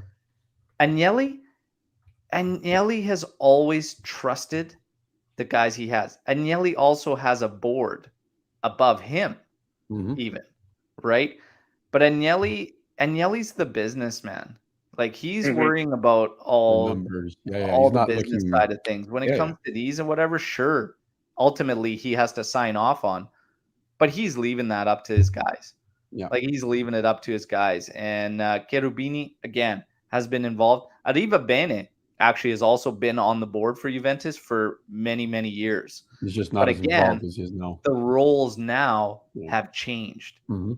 A: Agnelli has always trusted the guys he has. Agnelli also has a board above him, even, right? But Agnelli's the businessman. Like he's
C: Mhm.
A: worrying about
D: The
A: all
D: numbers. Yeah,
A: all
D: he's
A: the
D: not
A: business
D: looking.
A: side of things. When it
D: Yeah,
A: comes to these and whatever, sure, ultimately he has to sign off on, but he's leaving that up to his guys.
D: Yeah.
A: Like he's leaving it up to his guys. And Cherubini again has been involved. Arriva Bene actually has also been on the board for Juventus for many, many years.
D: He's just
A: But
D: not as
A: again,
D: involved as he is now.
A: the roles now
D: Yeah.
A: have changed.
D: Mhm.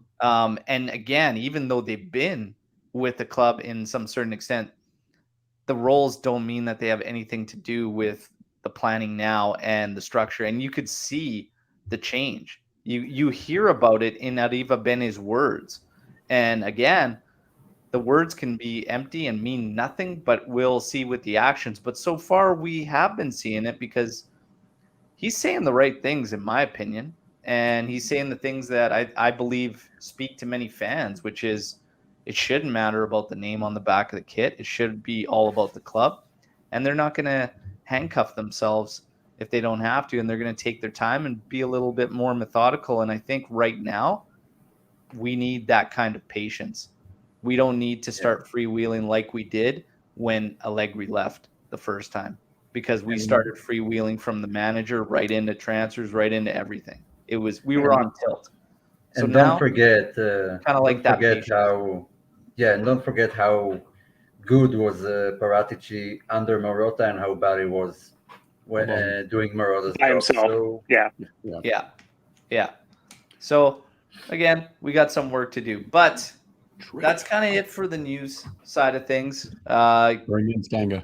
A: And again, even though they've been with the club in some certain extent, the roles don't mean that they have anything to do with the planning now and the structure. And you could see the change. You hear about it in Arriva Bene's words. And again, the words can be empty and mean nothing, but we'll see with the actions. But so far we have been seeing it because he's saying the right things, in my opinion. And he's saying the things that I believe speak to many fans, which is it shouldn't matter about the name on the back of the kit. It should be all about the club. And they're not going to handcuff themselves if they don't have to. And they're going to take their time and be a little bit more methodical. And I think right now we need that kind of patience. We don't need to start freewheeling like we did when Allegri left the first time, because we started freewheeling from the manager right into transfers, right into everything. We were on tilt. So
B: And
A: now,
B: don't forget,
A: kinda like that patience.
B: and don't forget how good was Paratici under Marotta and how bad he was when doing Marotta's
C: By
B: job.
C: himself.
B: So
C: Yeah.
A: Yeah. So again, we got some work to do, but that's kind of it for the news side of things.
D: Bring in Skanga.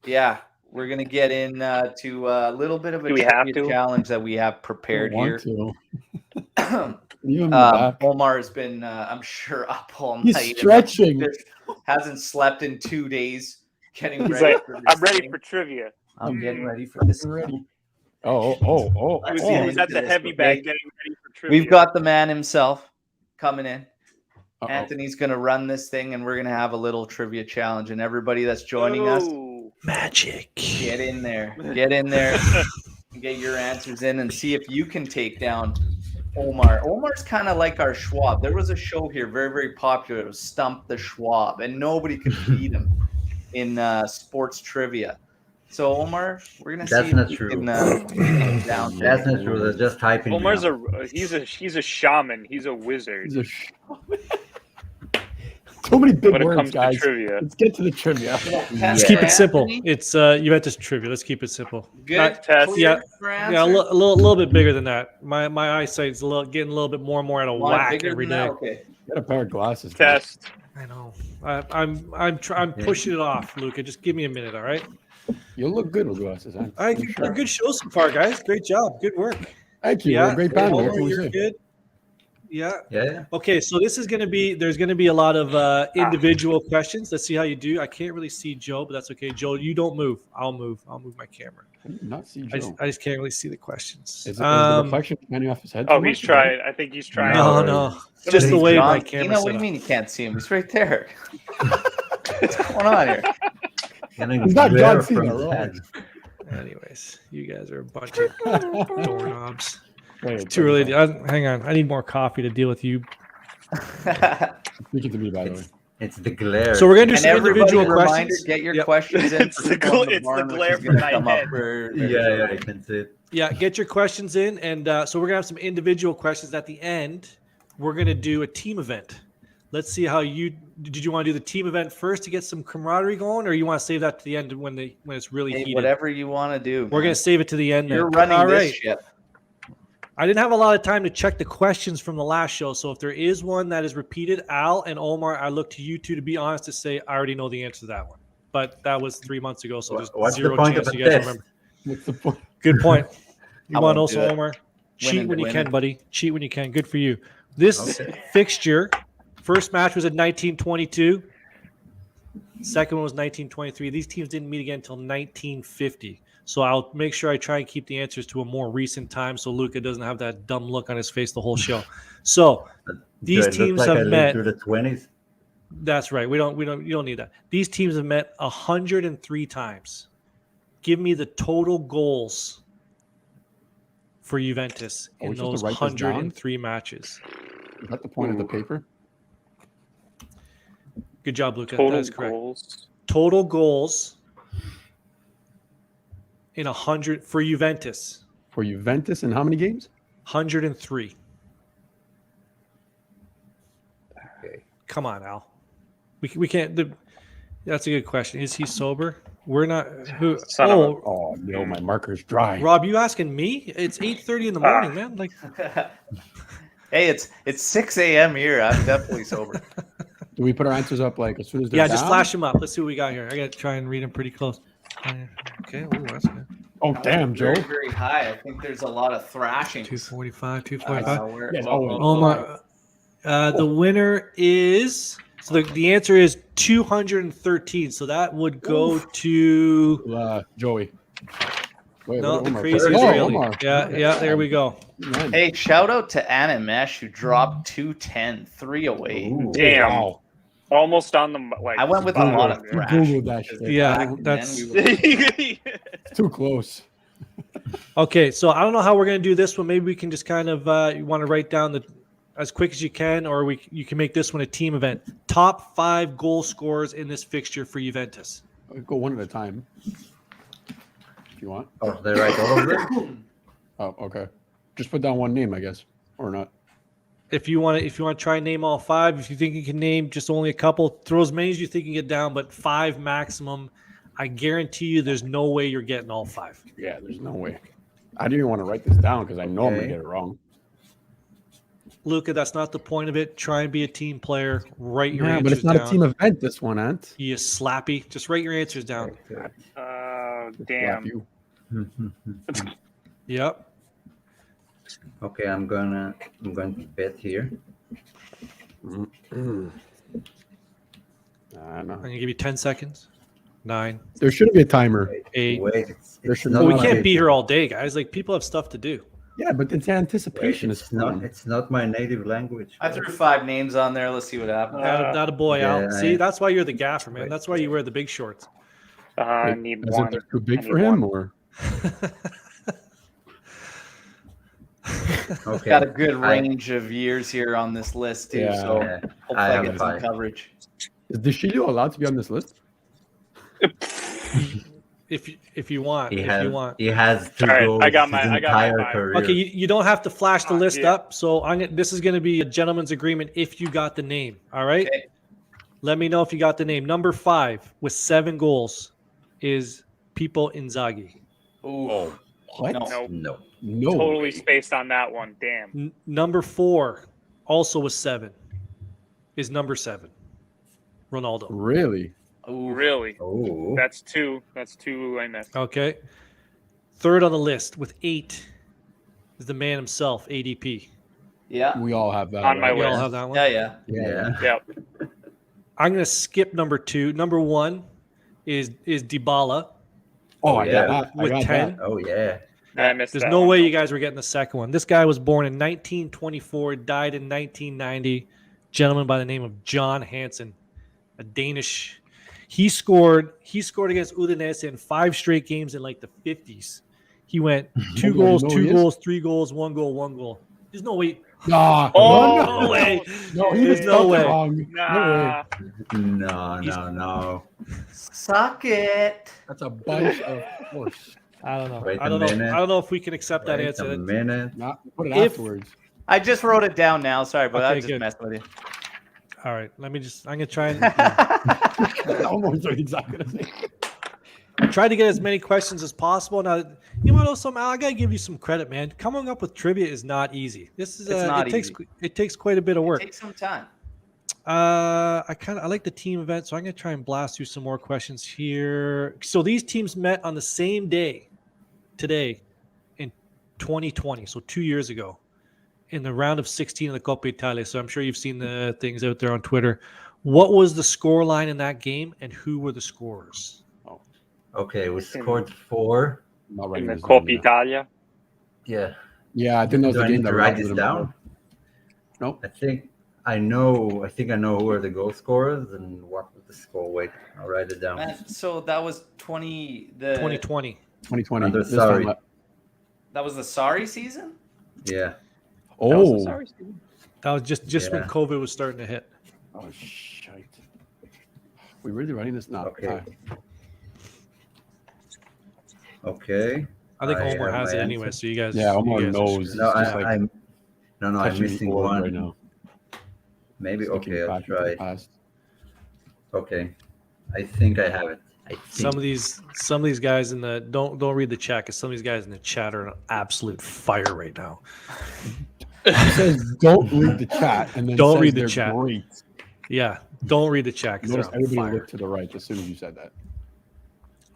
A: Yeah, we're gonna get in to a little bit of a
C: Do we have
A: trivia
C: to?
A: challenge that we have prepared here.
D: Leave him in the back.
A: Omar has been, I'm sure, up all
D: He's
A: night. and
D: stretching.
A: hasn't slept in 2 days. Getting
C: He's
A: ready.
C: like,
A: for this
C: I'm ready
A: thing.
C: for trivia.
A: I'm getting ready for this.
D: Ready.
C: He was at the heavy bag getting ready for trivia.
A: We've got the man himself coming in.
D: Uh-oh.
A: Anthony's going to run this thing, and we're going to have a little trivia challenge. And everybody that's joining us,
E: Magic.
A: get in there. Get in there. And get your answers in and see if you can take down Omar. Omar's kind of like our Schwab. There was a show here, very, very popular. It was Stump the Schwab, and nobody could beat him in sports trivia. So, Omar, we're going to see
B: That's
A: if
B: not
A: you
B: true.
A: can down.
B: That's not true. They're just hyping.
C: Omar's
B: me up.
C: he's a shaman. He's a wizard.
D: So many big
C: when it
D: words,
C: comes
D: guys.
C: to trivia.
D: Let's get to the trivia.
E: Let's keep it simple. It's Juventus trivia. Let's keep it simple.
A: Good
C: test.
A: clear for
E: Yeah,
A: answer.
E: a little bit bigger than that. My eyesight's getting a little bit more and more out of
A: Want
E: whack
A: bigger
E: every
A: than that?
E: day.
A: Okay.
D: Get a pair of glasses. guys.
C: Test.
E: I know. I'm pushing it off, Luca. Just give me a minute, all right?
D: You'll look good with glasses.
E: All right, a good show so far, guys. Great job. Good work.
D: Thank you. We're a great panel. What
E: Omar,
D: can we
E: you're
D: say?
E: good. Yeah.
B: Yeah.
E: Okay, so there's going to be a lot of individual questions. Let's see how you do. I can't really see Joe, but that's okay. Joe, you don't move. I'll move my camera.
D: I did not see
E: I
D: Joe.
E: just can't really see the questions.
D: Is the reflection coming off his head?
C: Oh,
D: too
C: he's
D: much?
C: trying. I think he's trying.
E: No. Just the way my
A: John,
E: camera's
A: what
E: set
A: do you
E: up.
A: mean you can't see him? He's right there. What's going on here?
D: He's not John Cena, right?
E: Anyways, you guys are a bunch of doorknobs.
D: Wait,
E: Too early. Hang on. I need more coffee to deal with you.
D: Speaking to me, by the way.
B: It's the glare.
E: So we're gonna do
A: And
E: some
A: everybody,
E: individual
A: reminder,
E: questions.
A: get your
E: Yep.
A: questions in.
C: It's the glare for Nighthead.
B: Yeah, I can see it.
E: Yeah, get your questions in, and so we're gonna have some individual questions at the end. We're gonna do a team event. Let's see how did you want to do the team event first to get some camaraderie going, or you want to save that to the end when it's really heated?
A: Whatever you want to do.
E: We're gonna save it to the end.
A: You're
E: then.
A: running
E: All
A: this
E: right.
A: ship.
E: I didn't have a lot of time to check the questions from the last show, so if there is one that is repeated, Al and Omar, I look to you two to be honest to say I already know the answer to that one. But that was 3 months ago, so there's
B: What's the
E: zero
B: point
E: chance
B: of a
E: you guys
B: test?
E: remember.
D: What's the point?
E: Good point. You
A: I
E: want
A: won't do
E: also,
A: it.
E: Omar? Cheat
A: Winning
E: when
A: to
E: you
A: win
E: can,
A: it.
E: buddy. Cheat when you can. Good for you. This
B: Okay.
E: fixture, first match was in 1922. Second one was 1923. These teams didn't meet again until 1950. So I'll make sure I try and keep the answers to a more recent time so Luca doesn't have that dumb look on his face the whole show. So these
B: Do I look
E: teams
B: like
E: have
B: I lived
E: met.
B: through the 20s.
E: That's right. You don't need that. These teams have met 103 times. Give me the total goals for Juventus
D: Are we
E: in
D: supposed
E: those
D: to write this down?
E: 103 matches.
D: Is that the point of the paper?
E: Good job, Luca.
C: Total
E: That is correct.
C: goals.
E: Total goals in 100 for Juventus.
D: For Juventus, in how many games?
E: 103.
B: Okay.
E: Come on, Al. We can't. That's a good question. Is he sober? We're not. Who?
C: Son of a-
D: Oh no, my marker's dry.
E: Rob, you asking me? It's 8:30 in the morning, man. Like,
A: Hey, it's 6 a.m. here. I'm definitely sober.
D: Do we put our answers up like as soon as they're
E: yeah, just
D: down?
E: flash him up. Let's see what we got here. I got to try and read him pretty close. Okay. Ooh, that's good.
D: Oh damn, Joe.
A: Very, very high. I think there's a lot of thrashing.
E: 245. 245.
D: Yes,
E: Oh my. The winner is. So the answer is 213. So that would go to
D: Joey. Wait,
E: no,
D: what
E: the
D: Omar
E: crazy
D: said?
E: Israeli.
D: Omar.
E: Yeah. There we go.
D: Man.
A: Hey, shout out to Anna Mesh who dropped 210, 3 away.
B: Ooh.
C: Damn.
D: Wow.
C: Almost on the like.
A: I went with a
C: spot
A: lot of
C: on
D: You
A: thrash.
D: Googled that shit.
E: Yeah,
A: Back then,
E: that's
A: we were-
D: It's too close.
E: okay. So I don't know how we're gonna do this one. Maybe we can just kind of you want to write down the as quick as you can, or you can make this one a team event. Top 5 goal scorers in this fixture for Juventus.
D: I'll go one at a time. If you want.
B: Oh, they write all of them?
D: Oh, okay. Just put down one name, I guess, or not.
E: If you want to try and name all 5, if you think you can name just only a couple, throw as many as you think you can get down, but 5 maximum. I guarantee you, there's no way you're getting all 5.
D: Yeah, there's no way. I didn't even want to write this down because I know I'm gonna
B: Okay.
D: get it wrong.
E: Luca, that's not the point of it. Try and be a team player. Write your
D: Yeah,
E: answers
D: but it's not
E: down.
D: a team event. This one, Ant.
E: You slappy. Just write your answers down.
C: Damn.
D: You.
E: Yep.
B: Okay, I'm going to bet here.
D: Mm. I
E: I'm
D: know.
E: gonna give you 10 seconds. 9,
D: There shouldn't be a timer.
E: 8.
B: Wait,
D: There
B: it's
D: should-
B: not
E: Well, we
B: my-
E: can't be here all day, guys. Like people have stuff to do.
D: Yeah, but it's anticipation.
B: It's
D: Is
B: not.
D: fun.
B: It's not my native language.
A: I threw 5 names on there. Let's see what happens.
E: Not a boy,
B: yeah,
E: Al. See,
B: I-
E: that's why you're the gaffer, man.
B: Wait.
E: That's why you wear the big shorts.
C: I need
D: Is it
C: one.
D: they're too big
C: I
D: for
C: need
D: him,
C: one.
D: or
B: Okay.
A: Got a good range of years here on this list too,
D: Yeah.
A: so
B: Yeah,
A: hopefully
B: I
A: I
B: have
A: get some
B: 5.
A: coverage.
D: is Deshilio allowed to be on this list?
E: If you want,
B: He
E: if
B: has.
E: you want.
B: He has to
C: All right,
B: go
C: I got
B: his
C: my
B: entire
C: 5.
B: career.
E: Okay, you don't have to flash the list
C: yeah.
E: up. So this is going to be a gentleman's agreement if you got the name. All right.
A: Okay.
E: Let me know if you got the name. Number 5 with 7 goals is Pippo Inzaghi.
A: Ooh,
D: What?
A: No.
C: Nope.
B: No.
D: No.
C: Totally
D: way.
C: spaced on that one. Damn.
E: Number 4, also with 7, is number 7, Ronaldo.
D: Really?
A: ooh.
C: Really?
B: Oh.
C: That's 2. That's 2 I missed.
E: Okay. Third on the list with 8 is the man himself, ADP.
A: Yeah,
D: We all have that.
C: On my
E: We all
C: list.
E: have that one.
A: yeah.
B: Yeah.
C: Yep.
E: I'm going to skip number 2. Number 1 is Dybala
D: Oh, I
B: Yeah.
D: got that. I
E: with
D: got
E: 10.
D: that.
B: Oh yeah.
C: I missed
E: There's
C: that
E: no
C: one.
E: way you guys were getting the second one. This guy was born in 1924, died in 1990. Gentleman by the name of John Hansen, a Danish. He scored against Udinese in 5 straight games in like the 50s. He went 2
D: You
E: goals,
D: know
E: 2
D: he is?
E: goals, 3 goals, 1 goal, 1 goal. There's no way.
D: Nah.
C: Oh,
E: No way.
D: No, he
E: There's
D: was
E: no
D: no
E: way.
D: wrong.
C: Nah.
B: No.
A: Suck it.
D: That's a bunch of horse.
E: I don't know.
B: Wait
E: I
B: a
E: don't know.
B: minute.
E: I don't know if we can accept that
B: Wait
E: answer.
B: a minute.
D: Not put it
E: If-
D: afterwards.
A: I just wrote it down now. Sorry, but
E: Okay,
A: I'm just
E: good.
A: messing with you.
E: All right. I'm going to try and
D: I almost what he's not gonna say.
E: I tried to get as many questions as possible. Now, you want to know something? I got to give you some credit, man. Coming up with trivia is not easy. This is
A: It's not
E: it takes quite a bit of work.
A: Take some time.
E: I like the team event, so I'm gonna try and blast through some more questions here. So these teams met on the same day today in 2020, so 2 years ago, in the round of 16 of the Coppa Italia. So I'm sure you've seen the things out there on Twitter. What was the score line in that game, and who were the scorers?
B: Okay, we scored 4.
D: I'm not
C: In
D: writing
C: the
D: this down
C: Coppa
D: yet.
C: Italia.
B: Yeah.
D: Yeah, I think that was
B: Do
D: the
B: I
D: game
B: need
D: that
B: to write
D: Rob
B: this
D: did
B: down?
D: Nope.
B: I think I know who are the goal scorers and what was the score. Wait, I'll write it down.
A: Man, so that was 2020.
E: 2020.
D: 2020.
B: Under
D: This time
B: sorry.
A: That was the sorry season.
B: Yeah.
D: Oh.
E: That was just when
B: Yeah.
E: COVID was starting to hit.
D: Oh shit. we really running this? No.
B: Okay. Okay.
E: I think
B: I
E: Omar
B: have
E: has
B: my
E: it anyway.
B: answer.
E: So you guys,
D: Yeah, Omar
E: you guys are
D: knows.
E: screwed.
B: No,
D: It's just like
B: I'm
D: touching
B: missing
D: the orb
B: one.
D: right now.
B: Maybe
D: Just looking
B: okay. I'll
D: back into the
B: try.
D: past.
B: Okay, I think I have it. I think.
E: Some of these guys in the don't read the chat because some of these guys in the chat are on absolute fire right now.
D: He says, "Don't read the chat," and then
E: Don't
D: says
E: read the
D: they're
E: chat.
D: great.
E: Yeah, don't read the chat because
D: Notice
E: they're on
D: everybody
E: fire.
D: looked to the right as soon as you said that.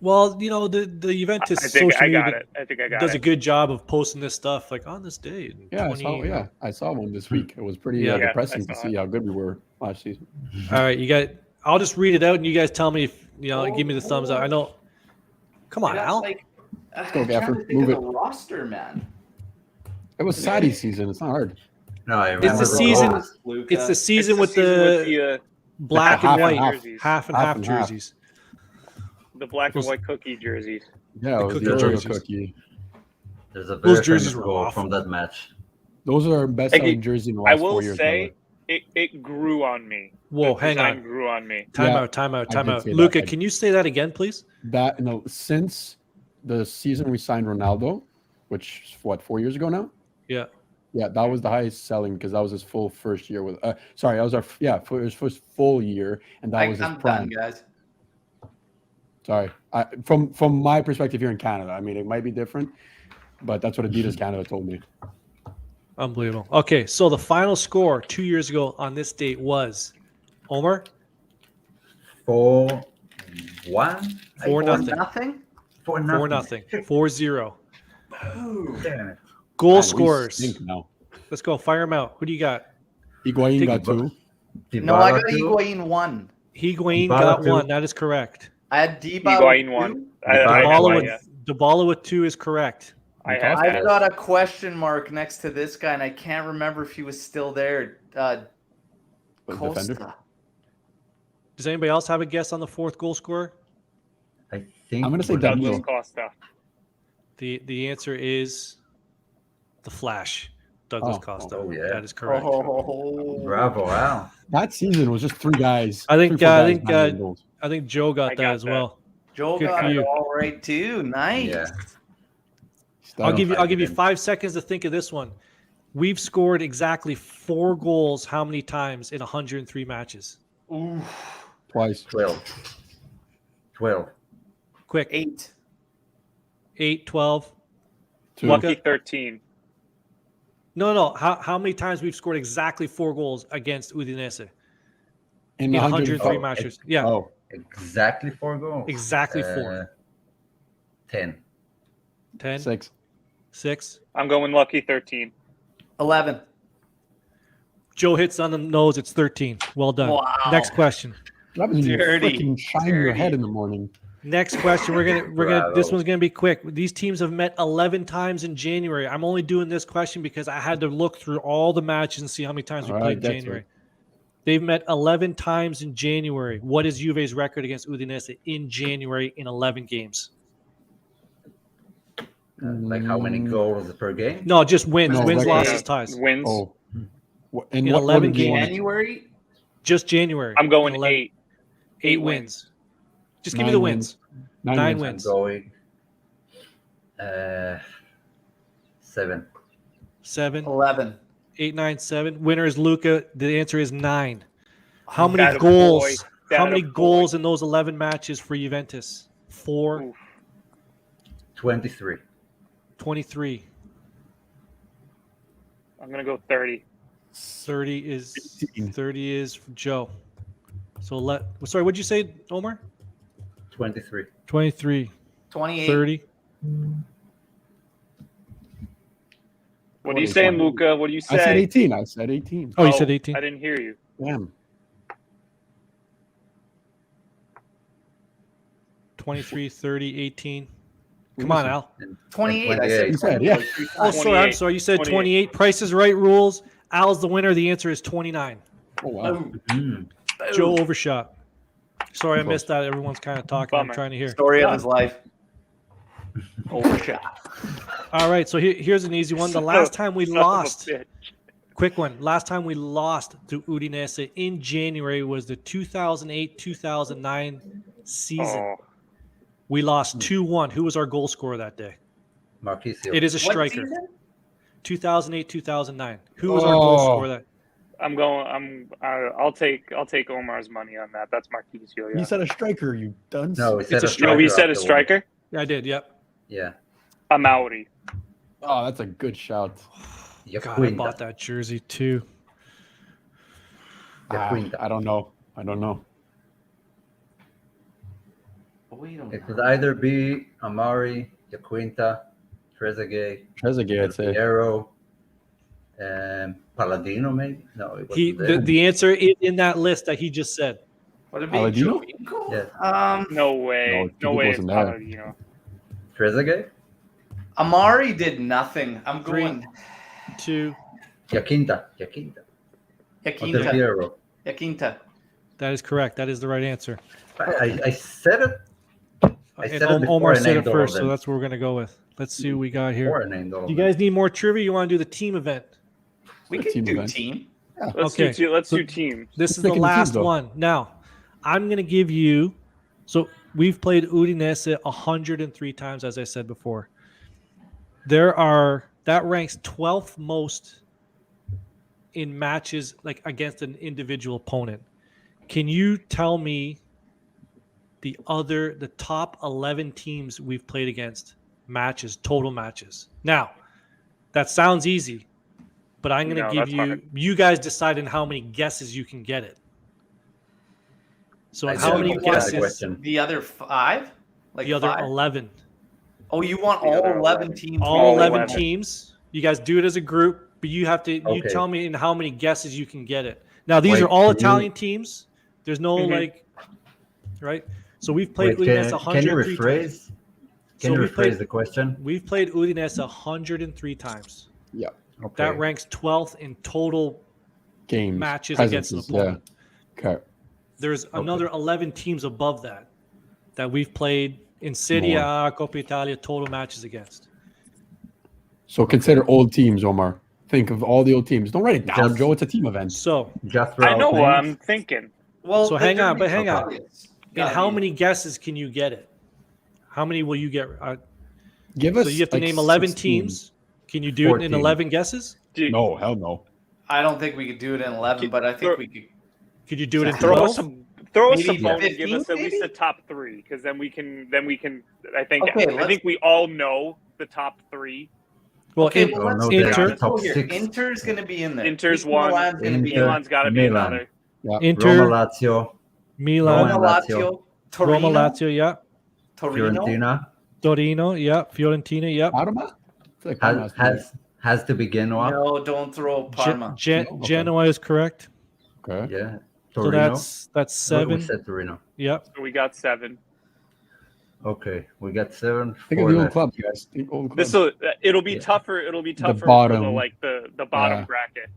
E: Well, you know the Juventus
C: I think
E: social
C: I got
E: media
C: it. I think I got
E: does a
C: it.
E: good job of posting this stuff like on this day. In
D: Yeah,
E: 20,
D: I saw one this week. It was pretty
E: Yeah.
C: Yeah,
D: depressing
C: I
D: to
C: saw
D: see
C: it.
D: how good we were last season.
E: All right, you got. I'll just read it out and you guys tell me if give me the thumbs up. I know. Come on, Al.
D: Let's go,
A: I'm trying
D: Gaffer.
A: to think
D: Move
A: of
D: it.
A: the roster, man.
D: It was Sadi's season. It's not hard.
B: No, I
E: It's the
B: remember.
E: season.
A: Rose, Luka.
E: It's the season
C: It's
E: with the black
D: half
E: and
D: and
E: white
D: half.
C: jerseys.
E: half and
D: Half
E: half
D: and half.
E: jerseys.
C: The black and
E: Those-
C: white cookie jerseys.
D: Yeah,
E: The
D: it was
E: cookie
D: the Oreo
E: jerseys.
D: cookie.
B: There's a
E: Those
B: very
E: jerseys
B: famous
E: were
B: goal
E: awful.
B: from that match.
D: Those are our best-selling
C: Like,
D: jersey in the
C: I
D: last
C: will
D: 4 years.
C: say it grew on me.
E: Whoa,
C: The
E: hang
C: design
E: on.
C: grew on me.
E: Time
D: Yeah,
E: out. Time out.
D: I
E: Time
D: did
E: out.
D: say that.
E: Luca, can you say that again, please?
D: that no, since the season we signed Ronaldo, which is what 4 years ago now.
E: Yeah.
D: Yeah, that was the highest selling because that was his full first year with. Sorry, that was our for his first full year, and that was his
A: I'm
D: prime.
A: done, guys.
D: Sorry, from my perspective here in Canada, I mean it might be different, but that's what Adidas Canada told me.
E: Unbelievable. Okay, so the final score 2 years ago on this date was Omer
B: 4-1.
E: 4-0.
A: Nothing.
B: 4-0.
E: 4-0. 4-0.
B: Damn it.
E: Goal
D: Man, we
E: scorers.
D: stink now.
E: Let's go. Fire them out. Who do you got?
D: Higuain
E: Take
D: got
B: it,
D: 2.
A: No, I got
B: Dybala too.
A: Higuain 1.
E: Higuain
B: Dybala
E: got
B: too.
E: 1. That is correct.
A: I had Dybala
C: Higuain
A: with
C: won.
A: 2.
C: I
E: Dybala
C: had
E: with, Dybala with 2 is correct.
C: I had
A: I've
C: that.
A: got a question mark next to this guy, and I can't remember if he was still there. Costa.
D: Defender.
E: Does anybody else have a guess on the fourth goal scorer?
B: I think
D: I'm gonna say
C: Douglas
D: Danilo.
C: Costa.
E: The answer is the Flash, Douglas
D: Oh,
E: Costa.
B: oh, yeah.
E: That is correct.
A: Oh,
B: Bravo, Al.
D: That season was just 3 guys.
E: I think-
D: 3, 4
E: I
D: guys
E: think,
D: banging goals.
E: I think Joe got
C: I
E: that
C: got
E: as
C: that.
E: well.
A: Joel
E: Good
A: got
E: for
A: it
E: you.
A: all right too. Nice.
B: Yeah.
E: I'll give you
B: I
E: I'll give you
B: didn't.
E: 5 seconds to think of this one. We've scored exactly 4 goals how many times in 103 matches?
A: Ooh,
D: Twice.
B: 12.
E: Quick.
A: 8.
E: 8, 12.
D: 2.
C: Lucky 13.
E: No. How many times we've scored exactly 4 goals against Udinese
D: In
E: in 103
B: Oh,
E: matches? Yeah,
D: Oh,
B: Exactly 4 goals.
E: exactly 4.
B: 10.
E: 10,
D: 6.
E: 6.
C: I'm going lucky 13.
A: 11.
E: Joe hits on the nose. It's 13. Well done.
A: Wow.
E: Next question.
D: That was you
A: Dirty.
D: freaking shine your
A: Dirty.
D: head in the morning.
E: Next question. We're gonna
B: Bravo.
E: this one's gonna be quick. These teams have met 11 times in January. I'm only doing this question because I had to look through all the matches and see how many times we
D: All
E: played
D: right,
E: in
D: that's
E: January.
D: right.
E: They've met 11 times in January. What is Juve's record against Udinese in January in 11 games?
B: Like how many goals per game?
E: No, just wins.
D: No,
E: Wins,
D: record.
E: losses, ties.
C: Wins.
D: Oh.
E: In
D: what
E: 11
D: order do you want
E: games.
D: it?
A: January.
E: Just January.
C: I'm going
E: 11
C: 8.
E: 8 wins. Just give me the
D: 9
E: wins. 9
B: I'm
E: wins.
B: going 7.
E: 7.
A: 11.
E: 8, 9, 7. Winner is Luca. The answer is 9. How many
C: That a
E: goals?
C: boy.
E: How
C: That
E: many
C: a boy.
E: goals in those 11 matches for Juventus? 4,
C: Oof.
B: 23.
E: 23.
C: I'm gonna go 30.
E: 30 is
D: 15.
E: 30 is for Joe. So sorry, what'd you say, Omar?
B: 23.
E: 23,
A: 28.
E: 30.
C: What are you saying, Luca? What do you
D: I said
C: say?
D: 18. I said 18.
E: Oh, you said 18.
C: I didn't hear you.
D: Damn.
E: 23, 30, 18. Come on, Al.
B: And
A: 28. I
B: 28.
A: said
D: You said,
A: 28
D: yeah.
A: like 3
E: Oh,
A: times.
E: sorry. I'm
C: 28.
E: sorry. You said
C: 28.
E: 28. Price is Right rules. Al's the winner. The answer is 29.
D: Oh, wow.
A: Boom.
B: Mm.
E: Joe overshot. Sorry, I
D: Close.
E: missed that. Everyone's kind of talking. I'm
C: Bummer.
E: trying to hear.
A: Story of his life. Overshot.
E: All right. So here's an easy one. The last time we
C: Son of a
E: lost.
C: bitch.
E: Quick one. Last time we lost to Udinese in January was the 2008-2009 season.
C: Oh,
E: We lost 2-1. Who was our goal scorer that day?
B: Marquisio.
E: It is a
A: What
E: striker.
A: season?
E: 2008-2009. Who was our goal scorer that?
C: I'll take Omar's money on that. That's Marquisio.
D: You
C: Yeah.
D: said a striker, you dunce.
B: No, we said
E: a
B: a
E: striker.
C: No, he
B: striker
C: said a
B: after
C: striker.
E: Yeah, I did. Yep.
B: Yeah.
C: Maori.
D: Oh, that's a good shout.
E: God, I
B: Yaquinta.
E: bought that jersey too.
B: Yaquinta.
D: I don't know.
A: Wait a
B: It
A: minute.
B: could either be Amari, Yaquinta, Trezeguet,
D: Trezeguet, I'd say.
B: Piero, and Palladino, maybe? No, it wasn't there.
E: The answer is in that list that he just said.
A: Would it be
D: Aladino?
A: Jovinko?
B: Yeah.
C: No way.
D: No,
C: No way. It's
D: wasn't there.
C: Palladino.
B: Trezeguet?
A: Amari did nothing. I'm
E: Three.
A: going
E: 2.
B: Yaquinta. Or Del
A: Yaquinta.
B: Piero.
A: Yaquinta.
E: That is correct. That is the right answer.
B: I said it. I
E: And
B: said it before
E: Omar
B: I
E: said it
B: named all of
E: first, so
B: them.
E: that's what we're going to go with. Let's see what we got
B: Before
E: here.
B: I named all of
E: You
B: them.
E: guys need more trivia? You want to do the team event?
A: We
D: A
A: could
D: team
A: do
D: event.
A: team.
C: Let's
E: Okay.
C: do
E: So-
C: teams.
E: This
D: Let's
E: is the
D: make it a team,
E: last
D: though.
E: one. Now, I'm going to give you. So we've played Udinese 103 times, as I said before. That ranks 12th most in matches like against an individual opponent. Can you tell me the top 11 teams we've played against total matches? Now, that sounds easy, but I'm going to
C: No,
E: give
C: that's hard.
E: you guys decide in how many guesses you can get it. So
B: I
E: in how
B: see
E: many
B: what you want.
E: guesses?
B: Question.
A: The other 5? Like
E: The other
A: 5?
E: 11.
A: Oh, you want
C: The
A: all
C: other
A: 11
C: 11.
A: teams?
E: All
C: All
E: 11
C: 11.
E: teams. You guys do it as a group, but you have to you
B: Okay.
E: tell me in how many guesses you can get it. Now these
B: Wait,
E: are all
B: can you-
E: Italian teams. There's no
C: Mhm.
E: right? So we've played
B: Wait,
E: Udinese
B: can you
E: 103 times.
B: rephrase? Can you
E: we
B: rephrase
E: played-
B: the question?
E: We've played Udinese 103 times.
B: Okay.
E: That ranks 12th in total
D: Games.
E: matches against an
D: presences,
E: opponent.
D: Yeah. Okay.
E: There's another 11 teams above that we've played in Serie
D: More.
E: A, Coppa Italia, total matches against.
D: So consider old teams, Omar. Think of all the old teams. Don't write it down,
B: Just-
D: Joe. It's a team event.
E: So
B: Just
C: I know
B: throw
C: what
B: names?
C: I'm thinking.
A: Well,
E: So
A: they're
E: hang on,
A: gonna
E: but
A: be
E: hang on.
A: obvious.
E: and
A: Gotta
E: how
A: be.
E: many guesses can you get it? How many will you get?
D: Give us.
E: So you have to
D: like
E: name 11
D: 16.
E: teams. Can you do it in
B: 14.
E: 11 guesses?
C: Dude,
D: No, hell no.
A: I don't think we could do it in 11, but I think we could.
E: Could you do it in
C: throw
E: 12?
C: us some. Throw us
A: Maybe
C: some phone and give
A: 15,
C: us at least
A: maybe?
C: the top 3, because then we can. I think.
A: Okay,
C: I think we all know the top 3.
E: Well,
A: Okay,
E: in-
A: well,
B: Oh,
A: let's
B: no,
A: get
E: Inter-
B: they're top
A: here.
B: 6.
A: Inter's going to be in there.
C: Inter's
A: AC
C: one.
A: Milan's going to be in
B: Inter.
A: there.
C: Milan's got to be
B: Milan.
C: another.
E: Inter,
B: Roma, Lazio,
E: Milan,
A: Roma,
B: Roma,
A: Lazio, Torino,
E: Roma, Lazio, yeah.
A: Torino.
B: Fiorentina.
E: Torino, yeah. Fiorentina, yeah.
D: Parma? It's like Parma
B: Has to be Genoa.
A: No, don't throw Parma.
D: Okay.
E: Genoa is correct.
D: Okay.
B: Yeah.
E: So
B: Torino.
E: that's
B: No, we
E: 7.
B: said Torino.
E: Yep.
C: So we got 7.
B: Okay, we got 7.
D: Think of
B: 4
D: the old
B: left.
D: clubs, guys. Think old clubs.
C: This will. It'll be
B: Yeah.
C: tougher. It'll be tougher
D: bottom.
C: for the bottom
D: Yeah.
C: bracket.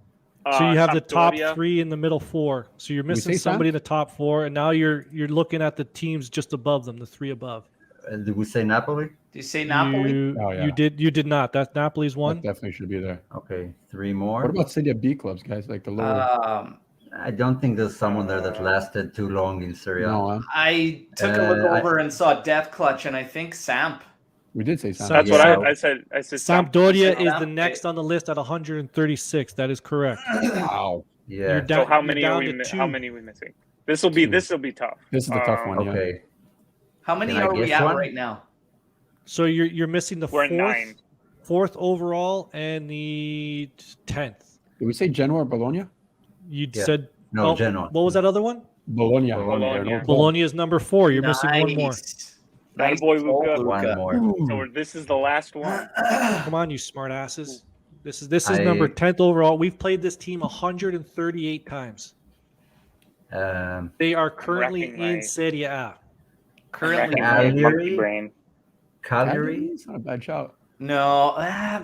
E: So you have the top
C: Sampdoria.
E: 3 in the middle 4. So you're missing
D: say
E: somebody in
D: Samp?
E: the top 4, and now you're looking at the teams just above them, the 3 above.
B: Did we say Napoli?
A: Do you say Napoli?
D: Oh, yeah.
E: You did not. That's Napoli's
D: That
E: one.
D: definitely should be there.
B: Okay, 3 more.
D: What about City of B clubs, guys? Like the lower.
B: I don't think there's someone there that lasted too long in Serie A.
D: No, huh?
A: I took a look
B: I-
A: over and saw Death Clutch, and I think Samp.
D: We did say Samp.
E: So
C: That's
B: Yeah.
C: what I said. I said
E: Sampdoria
A: Samp-
E: is the next on the list at 136. That is correct.
D: Wow.
B: Yeah.
E: You're down,
C: So how
E: you're
C: many
E: down
C: are
E: to
C: we?
E: 2.
C: How many are we missing? This will be
D: 2.
C: tough.
D: This is the tough one, yeah.
B: Okay.
A: How many
B: Can I
A: are we
B: guess
A: at
B: one?
A: right now?
E: So you're missing the
C: We're at 9.
E: fourth overall and the 10th.
D: Did we say Genoa or Bologna?
E: You
B: Yeah.
E: said
B: No, Genoa.
E: What was that other one?
D: Bologna.
B: Bologna.
D: There are no
E: Bologna is number 4. You're missing one more.
A: Nice
C: boy,
A: goal,
C: Luka.
B: One more.
D: Ooh.
C: So this is the last one.
E: Come on, you smart asses. This is number 10th overall. We've played this team 138 times. They are currently
C: Wrecking my-
E: in Serie A.
A: Currently,
B: Cagliari.
C: Monkey brain.
B: Cagliari.
D: It's not a bad shout.
A: no,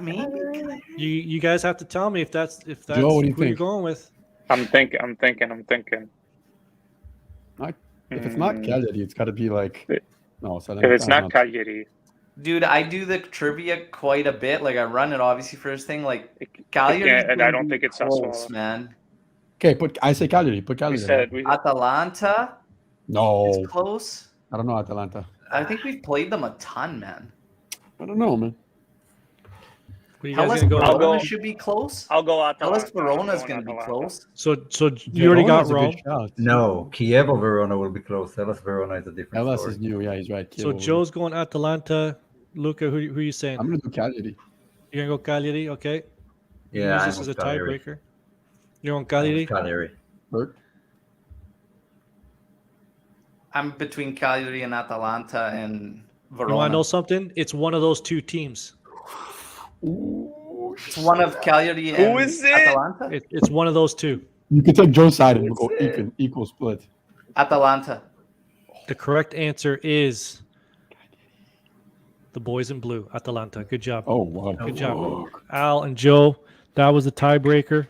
A: maybe.
E: You guys have to tell me if that's
D: Joe, what do you
E: who you're
D: think?
E: going with.
C: I'm thinking.
D: If it's not Cagliari, it's got to be like.
C: It-
D: No, so
C: If it's not Cagliari,
A: Dude, I do the trivia quite a bit. Like I run it obviously first thing. Like Cagliari,
C: and I don't think it's
A: close,
C: Sassuolo.
A: man.
D: Okay, I say Cagliari. Put
C: We
D: Cagliari.
C: said
A: Atalanta
D: No,
A: is close.
D: I don't know Atalanta.
A: I think we've played them a ton, man.
D: I don't know, man.
E: What are you guys
A: Hellas
E: gonna go?
C: I'll
A: Verona
C: go-
A: should be close.
C: I'll go Atalanta.
A: Hellas Verona is
C: I'm
A: going to be
C: Atalanta.
A: close.
E: So you already got
D: Verona's a good
E: Rome.
D: shout.
B: No, Kiev or Verona will be close. Hellas Verona is a different
D: LS
B: story.
D: is new. Yeah, he's right.
E: So
D: Kiev.
E: Joe's going Atalanta. Luca, who are you saying?
D: I'm gonna do Cagliari.
E: You're gonna go Cagliari, okay? You
B: Yeah,
E: use
B: I'm
E: this as a
B: with Cagliari.
E: tiebreaker. You're on
B: I'm with
E: Cagliari.
B: Cagliari.
D: Bert?
A: I'm between Cagliari and Atalanta and Verona.
E: You want to know something? It's one of those two teams.
D: Ooh,
A: It's one of Cagliari
C: Who
A: and
C: is it?
A: Atalanta.
E: It's one of those two.
D: you can take Joe's side and we'll go
B: What's it?
D: equal split.
A: Atalanta.
E: The correct answer is the boys in blue, Atalanta. Good job.
D: Oh wow.
E: Good job. Al and Joe. That was the tiebreaker.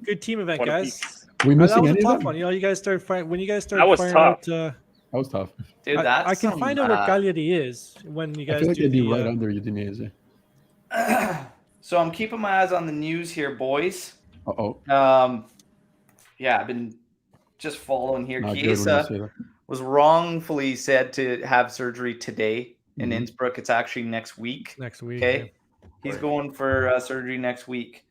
E: Good team event,
C: What a
E: guys.
C: piece.
D: We
E: That
D: missing
E: was a
D: any of
E: tough
D: them?
E: one. You know, you guys started firing. When you guys started
C: That was
E: firing
C: tough.
E: out,
D: That was tough.
A: Dude,
E: I
A: that's
E: can find out where Cagliari is when you
D: I
E: guys
D: feel like
E: do
D: they'd be
E: the.
D: right under Udinese.
A: So I'm keeping my eyes on the news here, boys.
D: Uh-oh.
A: Yeah, I've been just following here.
D: Not good when you
A: Chiesa
D: say that.
A: was wrongfully said to have surgery today in
D: Mhm.
A: Innsbruck. It's actually next week.
E: Next week.
A: Okay. He's going for surgery next week.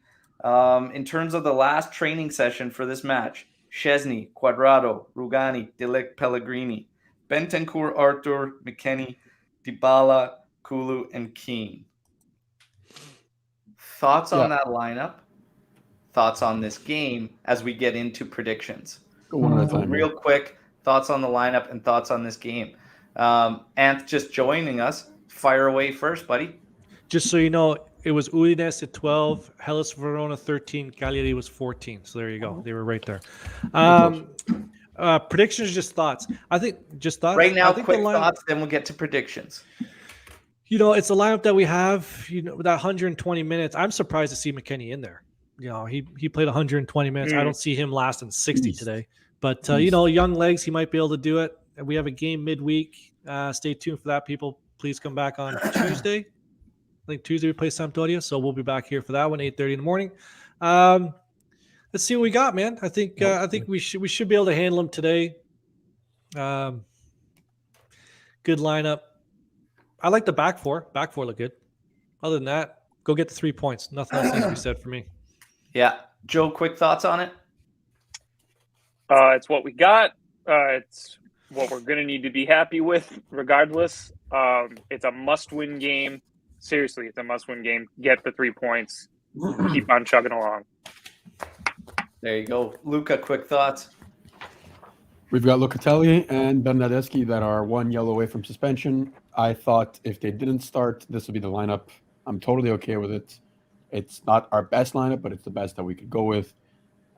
A: In terms of the last training session for this match, Szczesny, Quadrado, Rugani, Delic, Pellegrini, Bentancur, Arthur, McKennie, Dybala, Kulu, and Keane. Thoughts on that lineup? Thoughts on this game as we get into predictions?
D: Go one at a
A: So
D: time.
A: real quick, thoughts on the lineup and thoughts on this game. Ant just joining us. Fire away first, buddy.
E: Just so you know, it was Udinese at 12, Hellas Verona 13, Cagliari was 14. So there you go. They were right there. Predictions, just thoughts. I think just thoughts.
A: Right now,
E: I think
A: quick
E: the line-
A: thoughts, then we'll get to predictions.
E: You know, it's a lineup that we have. You know, that 120 minutes. I'm surprised to see McKennie in there. You know, he played 120 minutes. I don't see him lasting 60 today. But you know, young legs, he might be able to do it. And we have a game midweek. Stay tuned for that, people. Please come back on Tuesday. I think Tuesday we play Sampdoria, so we'll be back here for that one, 8:30 in the morning. Let's see what we got, man. I think we should be able to handle them today. Good lineup. I like the back four. Back four look good. Other than that, go get the 3 points. Nothing else needs to be said for me.
A: Yeah. Joe, quick thoughts on it?
C: It's what we got. It's what we're going to need to be happy with regardless. It's a must-win game. Seriously, it's a must-win game. Get the 3 points. Keep on chugging along.
A: There you go. Luca, quick thoughts.
D: We've got Locatelli and Bernardeschi that are 1 yellow away from suspension. I thought if they didn't start, this would be the lineup. I'm totally okay with it. It's not our best lineup, but it's the best that we could go with.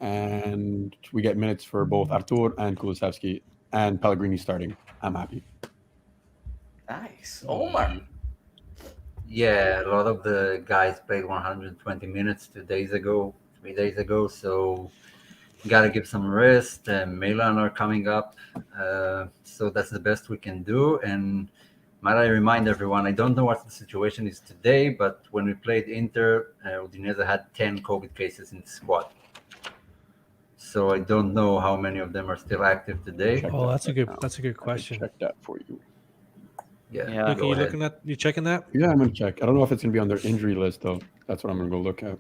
D: And we get minutes for both Artur and Kulusevski and Pellegrini starting. I'm happy.
A: Nice. Omar.
B: Yeah, a lot of the guys played 120 minutes 2 days ago, 3 days ago. So got to give some rest. Milan are coming up. So that's the best we can do. And might I remind everyone, I don't know what the situation is today, but when we played Inter, Udinese had 10 COVID cases in the squad. So I don't know how many of them are still active today.
D: Check
E: Oh,
D: that
E: that's a
D: right
E: good
D: now.
E: that's a good
D: I can
E: question.
D: check that for you.
B: Yeah,
A: Yeah.
E: Luke, are
B: go
E: you
B: ahead.
E: looking at you checking that?
D: Yeah, I'm gonna check. I don't know if it's gonna be on their injury list though. That's what I'm gonna go look at.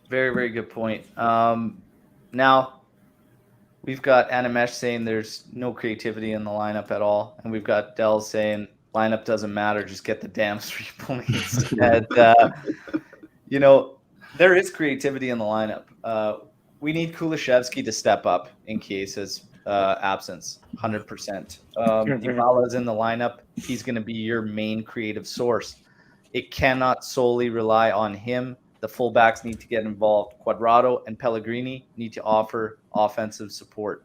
A: Very, very good point. Now, we've got Animesh saying there's no creativity in the lineup at all. And we've got Dell saying lineup doesn't matter, just get the damn 3 points. And, you know, there is creativity in the lineup. We need Kulishevsky to step up in Chiesa's absence, 100%. Dybala's in the lineup. He's going to be your main creative source. It cannot solely rely on him. The fullbacks need to get involved. Quadrado and Pellegrini need to offer offensive support.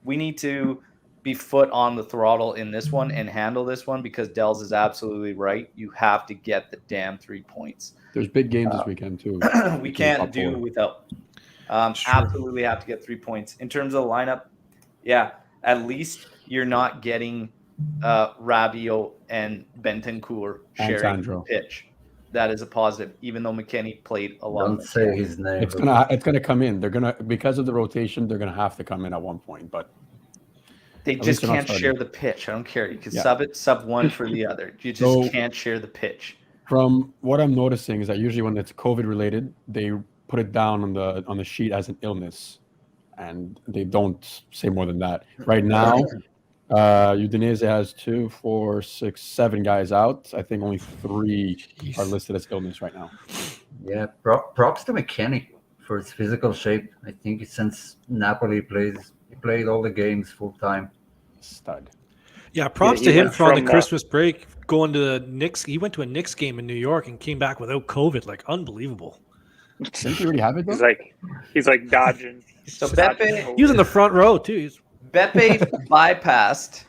A: We need to be foot on the throttle in this one and handle this one because Dells is absolutely right. You have to get the damn 3 points.
D: There's big games this weekend too.
A: We can't do without. Absolutely have to get 3 points. In terms of the lineup, yeah, at least you're not getting Rabiot and Bentancur
D: And
A: sharing the
D: Sandro.
A: pitch. That is a positive, even though McKennie played a lot.
B: Don't
A: more.
B: say his name.
D: It's gonna come in. They're gonna, because of the rotation, they're gonna have to come in at one point. But
A: They
D: At
A: just
D: least they're not
A: can't share
D: starting.
A: the pitch. I don't care. You can
D: Yeah.
A: sub it, sub one for the other. You just
D: So-
A: can't share the pitch.
D: from what I'm noticing is that usually when it's COVID related, they put it down on the sheet as an illness, and they don't say more than that. Right now, Udinese has 2, 4, 6, 7 guys out. I think only 3 are listed as illness right now.
B: Yeah, props to McKennie for his physical shape. I think since Napoli he played all the games full time.
D: Stud.
E: Yeah, props
C: he
E: to him
C: went
E: for on the
C: from,
E: Christmas break going to the Knicks. He went to a Knicks game in New York and came back without COVID. Like, unbelievable.
D: Didn't he already have it though?
C: He's like dodging.
A: So
C: dodging
A: Beppe,
E: He was in the front row too. He's,
A: Beppe bypassed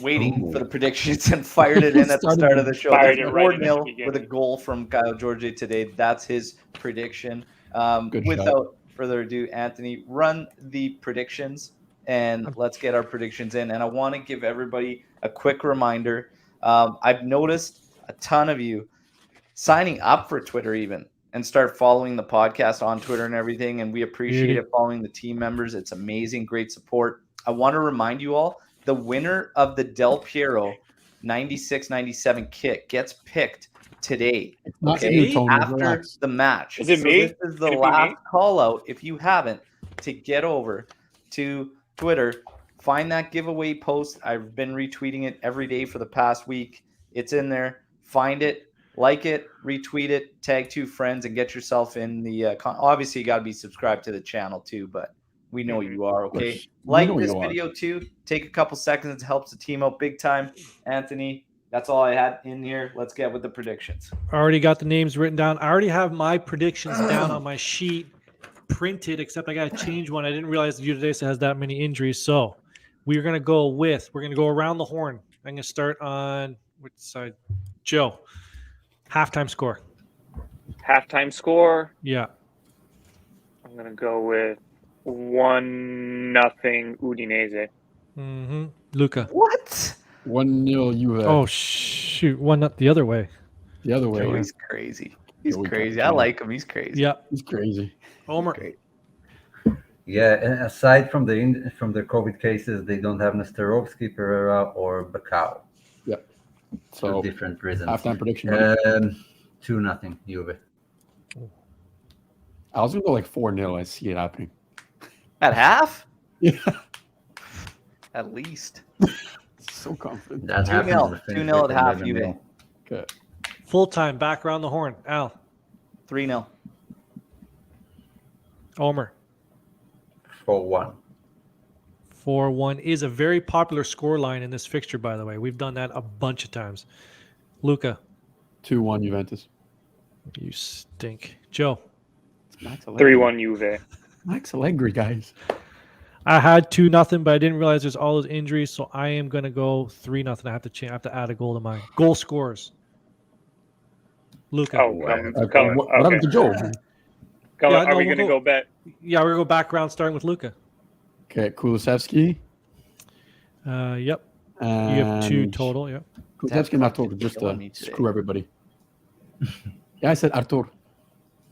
A: waiting for the predictions and fired it in at the start of the show.
C: Fired it right in the
A: 4-0
C: beginning.
A: with a goal from Kyle George today. That's his prediction.
D: Good
A: Without further ado, Anthony, run the predictions and let's get our predictions in. And I want to give everybody a quick reminder. I've noticed a ton of you signing up for Twitter even and start following the podcast on Twitter and everything. And we appreciate it, following the team members. It's amazing. Great support. I want to remind you all, the winner of the Del Piero 96-97 kit gets picked today.
D: Not you, Tony.
A: After
D: Relax.
A: the match.
C: Is it me?
A: This is the
C: Could it be
A: last
C: me?
A: call out. If you haven't, to get over to Twitter, find that giveaway post. I've been retweeting it every day for the past week. It's in there. Find it, like it, retweet it, tag 2 friends, and get yourself in the. Obviously, you got to be subscribed to the channel too, but we know you are. Okay,
D: course.
A: like
D: We know
A: this
D: you are.
A: video too. Take a couple seconds. It helps the team out big time. Anthony, that's all I had in here. Let's get with the predictions.
E: I already got the names written down. I already have my predictions down on my sheet printed, except I got to change one. I didn't realize the Udinese has that many injuries. So we're going to go around the horn. I'm going to start on which side? Joe. Halftime score.
C: Halftime score.
E: Yeah.
C: I'm gonna go with 1-0 Udinese.
E: Mm-hmm. Luca.
A: What?
D: 1-0 Juve.
E: Oh, shoot. One up the other way.
D: The other way.
A: Joey's crazy. He's
D: Joey
A: crazy.
D: got
A: I
D: you.
A: like him. He's crazy.
E: Yeah.
D: He's crazy.
E: Homer.
A: Great.
B: Yeah, and aside from the COVID cases, they don't have Nesterovsky, Pereira, or Bacau for
D: So
B: different reasons.
D: halftime prediction. buddy.
B: 2-0 Juve.
D: I was gonna go like 4-0. I see it happening.
A: At half?
D: Yeah.
A: At least.
D: So confident.
B: That
A: 2-0.
B: happens.
A: 2-0 at half, Juve.
D: Okay.
E: Full time. Back around the horn. Al.
A: 3-0.
E: Homer.
B: 4-1.
E: 4-1 is a very popular score line in this fixture, by the way. We've done that a bunch of times. Luca.
D: 2-1 Juventus.
E: You stink. Joe.
D: It's Max Allegri.
C: 3-1 Juve.
D: Max Allegri, guys.
E: I had 2-0, but I didn't realize there's all those injuries, so I am going to go 3-0. I have to add a goal to mine. Goal scores. Luca.
C: Oh,
B: Wow.
C: coming.
D: What happened to Joe?
C: Coming.
E: Yeah,
C: Are
E: no,
C: we
E: we'll
C: gonna
E: go-
C: go bet?
E: Yeah, we're going to go background starting with Luca.
D: Okay, Kulusevski.
E: Yep.
D: And
E: You have 2 total. Yep.
D: Kulusevski, not total, just
A: killing me today.
D: screw everybody. Yeah, I said Artur.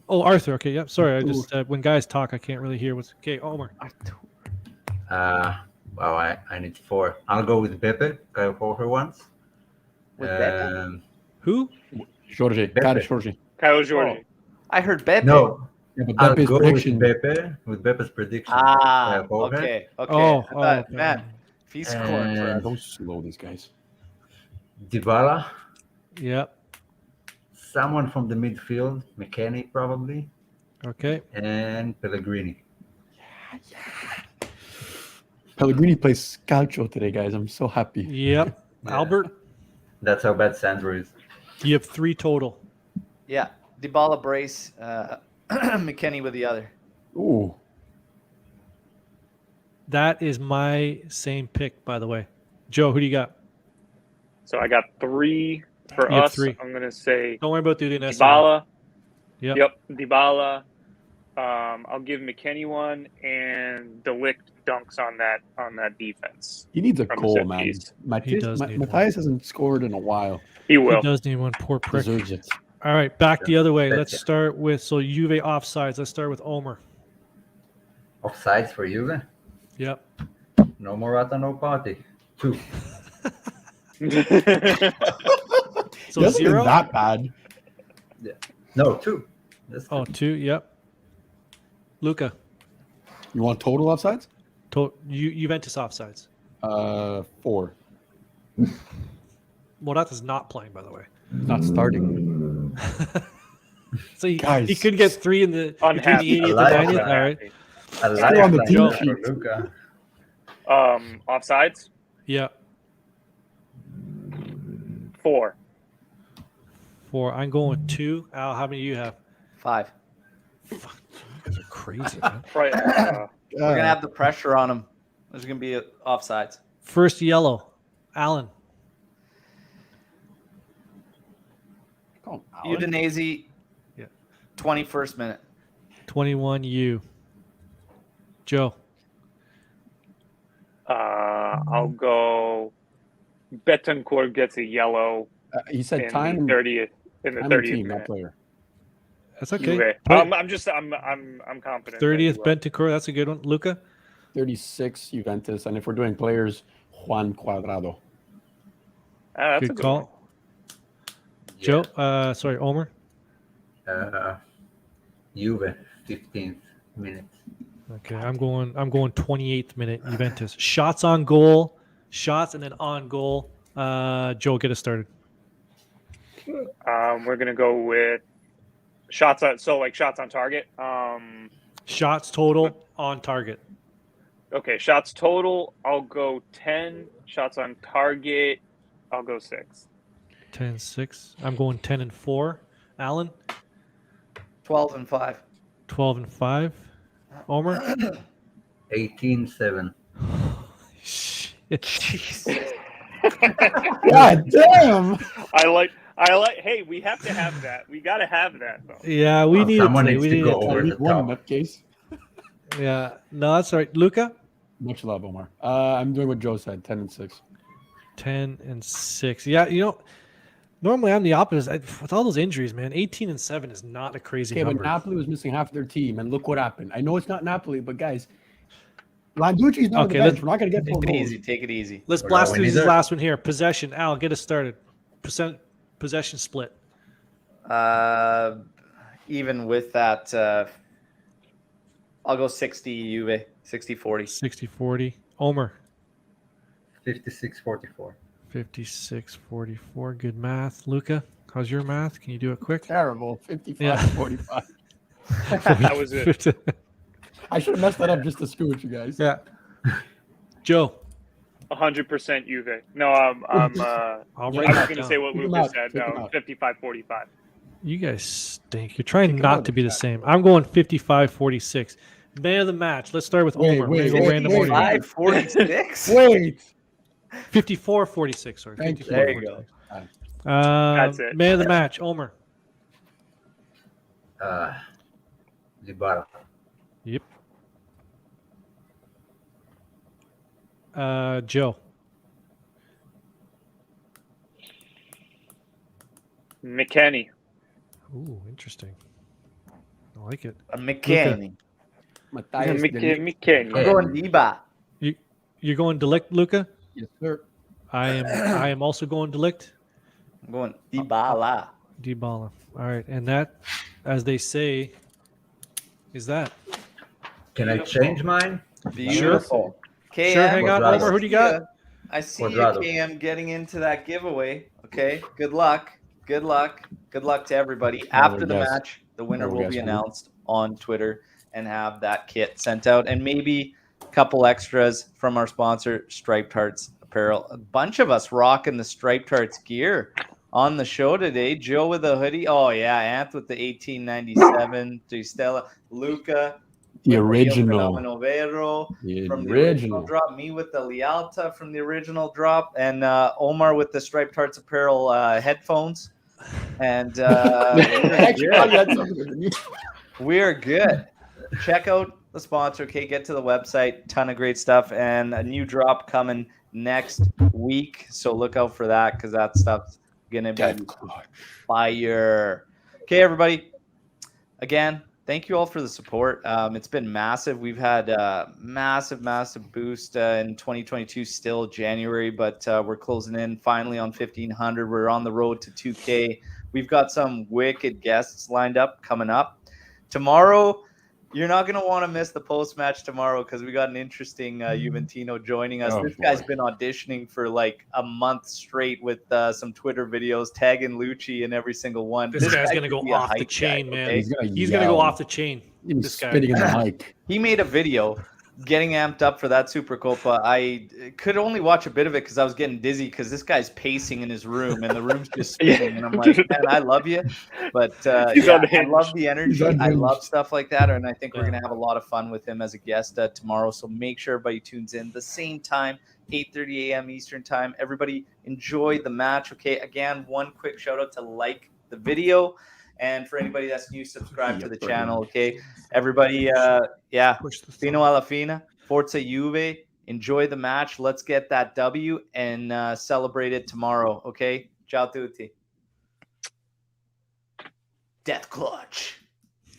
E: Oh, Arthur. Okay. Yep. Sorry. I just when guys talk, I can't really hear what's. Okay, Homer.
B: Well, I need 4. I'll go with Pepe. Kyle Porter once.
A: With Beppe?
E: Who?
D: Jorge.
B: Beppe.
D: Cara Jorge.
C: Kyle Jorge.
A: I heard Beppe.
B: No,
D: Yeah, but
B: I'll
D: Bepe's
B: go
D: prediction.
B: with Pepe's prediction.
A: Ah,
B: Kyle Porter.
A: okay.
E: Oh,
A: I thought,
E: okay.
A: man, if he's scoring for
B: And-
A: us.
D: Don't slow these guys.
B: Dybala.
E: Yep.
B: Someone from the midfield. McKennie probably.
E: Okay.
B: And Pellegrini.
D: Pellegrini plays Calcio today, guys. I'm so happy.
E: Yep.
B: Yeah.
E: Albert,
B: That's how bad Sandro is.
E: you have 3 total.
A: Yeah. Dybala brace, McKennie with the other.
D: Ooh.
E: That is my same pick, by the way. Joe, who do you got?
C: So I got 3 for
E: You have
C: us.
E: 3.
C: I'm gonna say
E: Don't worry about the Udinese.
C: Dybala.
E: Yep.
C: Yep. Dybala. I'll give McKennie one, and Delict dunks on that defense.
D: He needs a
C: From
D: goal,
C: set
D: man.
C: piece.
E: He does need one.
D: Matthias hasn't scored in a while.
C: He
E: He
C: will.
E: does need one. Poor prick.
D: Deserves it.
E: All right, back the other way.
B: That's
E: Let's
B: it.
E: start with Juve offsides. Let's start with Omer.
B: Offsides for Juve.
E: Yep.
B: No Morata, no party. 2.
E: So
D: He hasn't been
E: 0.
D: that bad.
B: No, 2. That's
E: Oh, 2. Yep. Luca.
D: You want total offsides?
E: Juventus offsides.
D: 4.
E: Morata's not playing, by the way.
D: Not starting.
E: So he
D: Guys.
E: could get 3 in the between
C: Unhappy.
E: the 80th and
B: Alive.
E: 90th. All right.
B: a
D: Still on the
B: lifeline
D: team
B: for
D: sheet.
B: Luka.
C: Offsides.
E: Yeah.
C: 4.
E: 4. I'm going with 2. Al, how many do you have?
A: 5.
E: You guys are crazy, man.
C: Right.
A: We're gonna have the pressure on him. There's gonna be offsides.
E: First yellow. Alan.
D: Come on, Alan.
A: Udinese.
E: Yeah.
A: 21st minute.
E: 21 U. Joe.
C: I'll go. Betancourt gets a yellow
D: He said
C: in
D: time.
C: the 30th. In the
D: Time and
C: 30th
D: team, not
C: minute.
D: player.
E: That's okay.
C: Juve.
E: Put-
C: I'm confident. that he
E: 30th
C: will.
E: Bentancur. That's a good one. Luca.
D: 36 Juventus, and if we're doing players, Juan Cuadrado.
C: That's a
E: Good
C: good
E: call.
C: one.
E: Joe. Sorry, Omer.
B: Juve, 15th minute.
E: Okay, I'm going 28th minute Juventus. Shots on goal, shots and then on goal. Joe, get us started.
C: We're gonna go with shots on. So like shots on target.
E: Shots total on target.
C: Okay, shots total. I'll go 10. Shots on target. I'll go 6.
E: 10-6. I'm going 10 and 4. Alan,
A: 12 and 5.
E: 12 and 5. Omer.
B: 18-7.
E: Shit.
D: God damn!
C: I like. Hey, we have to have that. We gotta have that though.
E: Yeah, we
B: Well,
E: need
B: someone
E: it.
B: needs
E: We
B: to
E: need
B: go
E: it.
B: over
D: I
B: the
D: need one in
B: top.
D: that case.
E: Yeah, no, that's all right. Luca,
D: Much love, Omar. I'm doing what Joe said, 10 and 6.
E: 10 and 6. Yeah, normally I'm the opposite. With all those injuries, man, 18 and 7 is not a crazy
D: Okay, but
E: number.
D: Napoli was missing half their team, and look what happened. I know it's not Napoli, but guys, Landucci's not on
E: Okay,
D: the bench. We're not going to get 4
A: Take it
D: goals.
A: easy. Take it easy.
E: Let's
B: We're
E: blast
B: not
E: through
B: winning
E: this
B: either.
E: last one here. Possession. Al, get us started. Possession split.
A: Even with that, I'll go 60 Juve, 60-40.
E: 60-40. Omer,
B: 56-44.
E: 56-44. Good math. Luca, how's your math? Can you do it quick?
D: Terrible. 55,
E: Yeah.
D: 45.
C: That was it.
D: I should have messed that up just to screw with you guys.
E: Yeah. Joe,
C: 100% Juve. No, I'm.
E: I'll
C: I
E: write
C: was
E: that
C: gonna
E: down.
C: say what
D: Take 'em
C: Lucas
D: out,
C: said.
D: take 'em
C: No,
D: out.
C: 55-45.
E: You guys stink. You're trying
D: Take 'em
E: not
D: out
E: to
D: of
E: be
D: the
E: the
D: chat.
E: same. I'm going 55-46. Man of the match. Let's start with
D: Wait,
E: Omer.
D: wait,
E: We're gonna go
D: wait,
E: random
D: wait.
E: order. here.
A: 46.
D: Wait.
E: 54-46. Sorry.
D: Thank you.
E: 54,
A: There you go.
E: 46.
C: That's it.
E: Man of the match. Omer.
B: Dybala.
E: Yep. Joe.
C: McKennie.
E: Ooh, interesting. I like it.
A: McKinney.
D: Matthias Delict.
C: McKennie.
A: I'm going Diba.
E: You're going Delict, Luca?
D: Yes, sir.
E: I am also going Delict.
A: I'm going Dybala.
E: Dybala. All right, and that, as they say, is that.
B: Can I change mine?
A: Beautiful. KM,
E: Sure, hang on,
B: Quadrado.
E: Omer. Who do you got?
A: I see you,
B: Quadrado.
A: KM, getting into that giveaway. Okay, good luck. Good luck. Good luck to everybody. After the
D: guess.
A: match, the winner
D: Never
A: will
D: guess
A: be
D: who.
A: announced on Twitter and have that kit sent out. And maybe a couple extras from our sponsor, Striped Hearts Apparel. A bunch of us rocking the Striped Hearts gear on the show today. Joe with a hoodie. Oh, yeah. Anth with the 1897. Stella. Luca.
D: The
A: with
D: original.
A: Fenomeno Vero
D: The
A: from the original
D: original.
A: drop. Me with the Lialta from the original drop. And Omar with the Striped Hearts Apparel headphones. And
D: Actually,
A: we're
D: I
A: good.
D: had something underneath.
A: We're good. check out the sponsor. Okay, get to the website. Ton of great stuff, and a new drop coming next week. So look out for that because that stuff's gonna be fire. Okay, everybody. Again, thank you all for the support. It's been massive. We've had massive boost in 2022, still January, but we're closing in finally on 1,500. We're on the road to 2K. We've got some wicked guests lined up coming up. Tomorrow, you're not going to want to miss the post-match tomorrow because we got an interesting Juventino joining us. This guy's been auditioning for like a month straight with some Twitter videos, tagging Lucci in every single one.
E: This guy's going to go off the chain, man.
A: Okay?
E: He's going to go off the chain.
D: This guy. Spitting in the mic.
A: He made a video getting amped up for that Supercopa. I could only watch a bit of it because I was getting dizzy because this guy's pacing in his room and the room's just spinning. And I'm like, man, I love you. But I love the energy. I love stuff like that. And I think we're going to have a lot of fun with him as a guest tomorrow. So make sure everybody tunes in the same time, 8:30 a.m. Eastern time. Everybody enjoy the match. Okay, again, one quick shout out to like the video. And for anybody that's new, subscribe to the channel, okay? Everybody, fino alla fine, Forza Juve. Enjoy the match. Let's get that W and celebrate it tomorrow, okay? Ciao tutti. Death Clutch.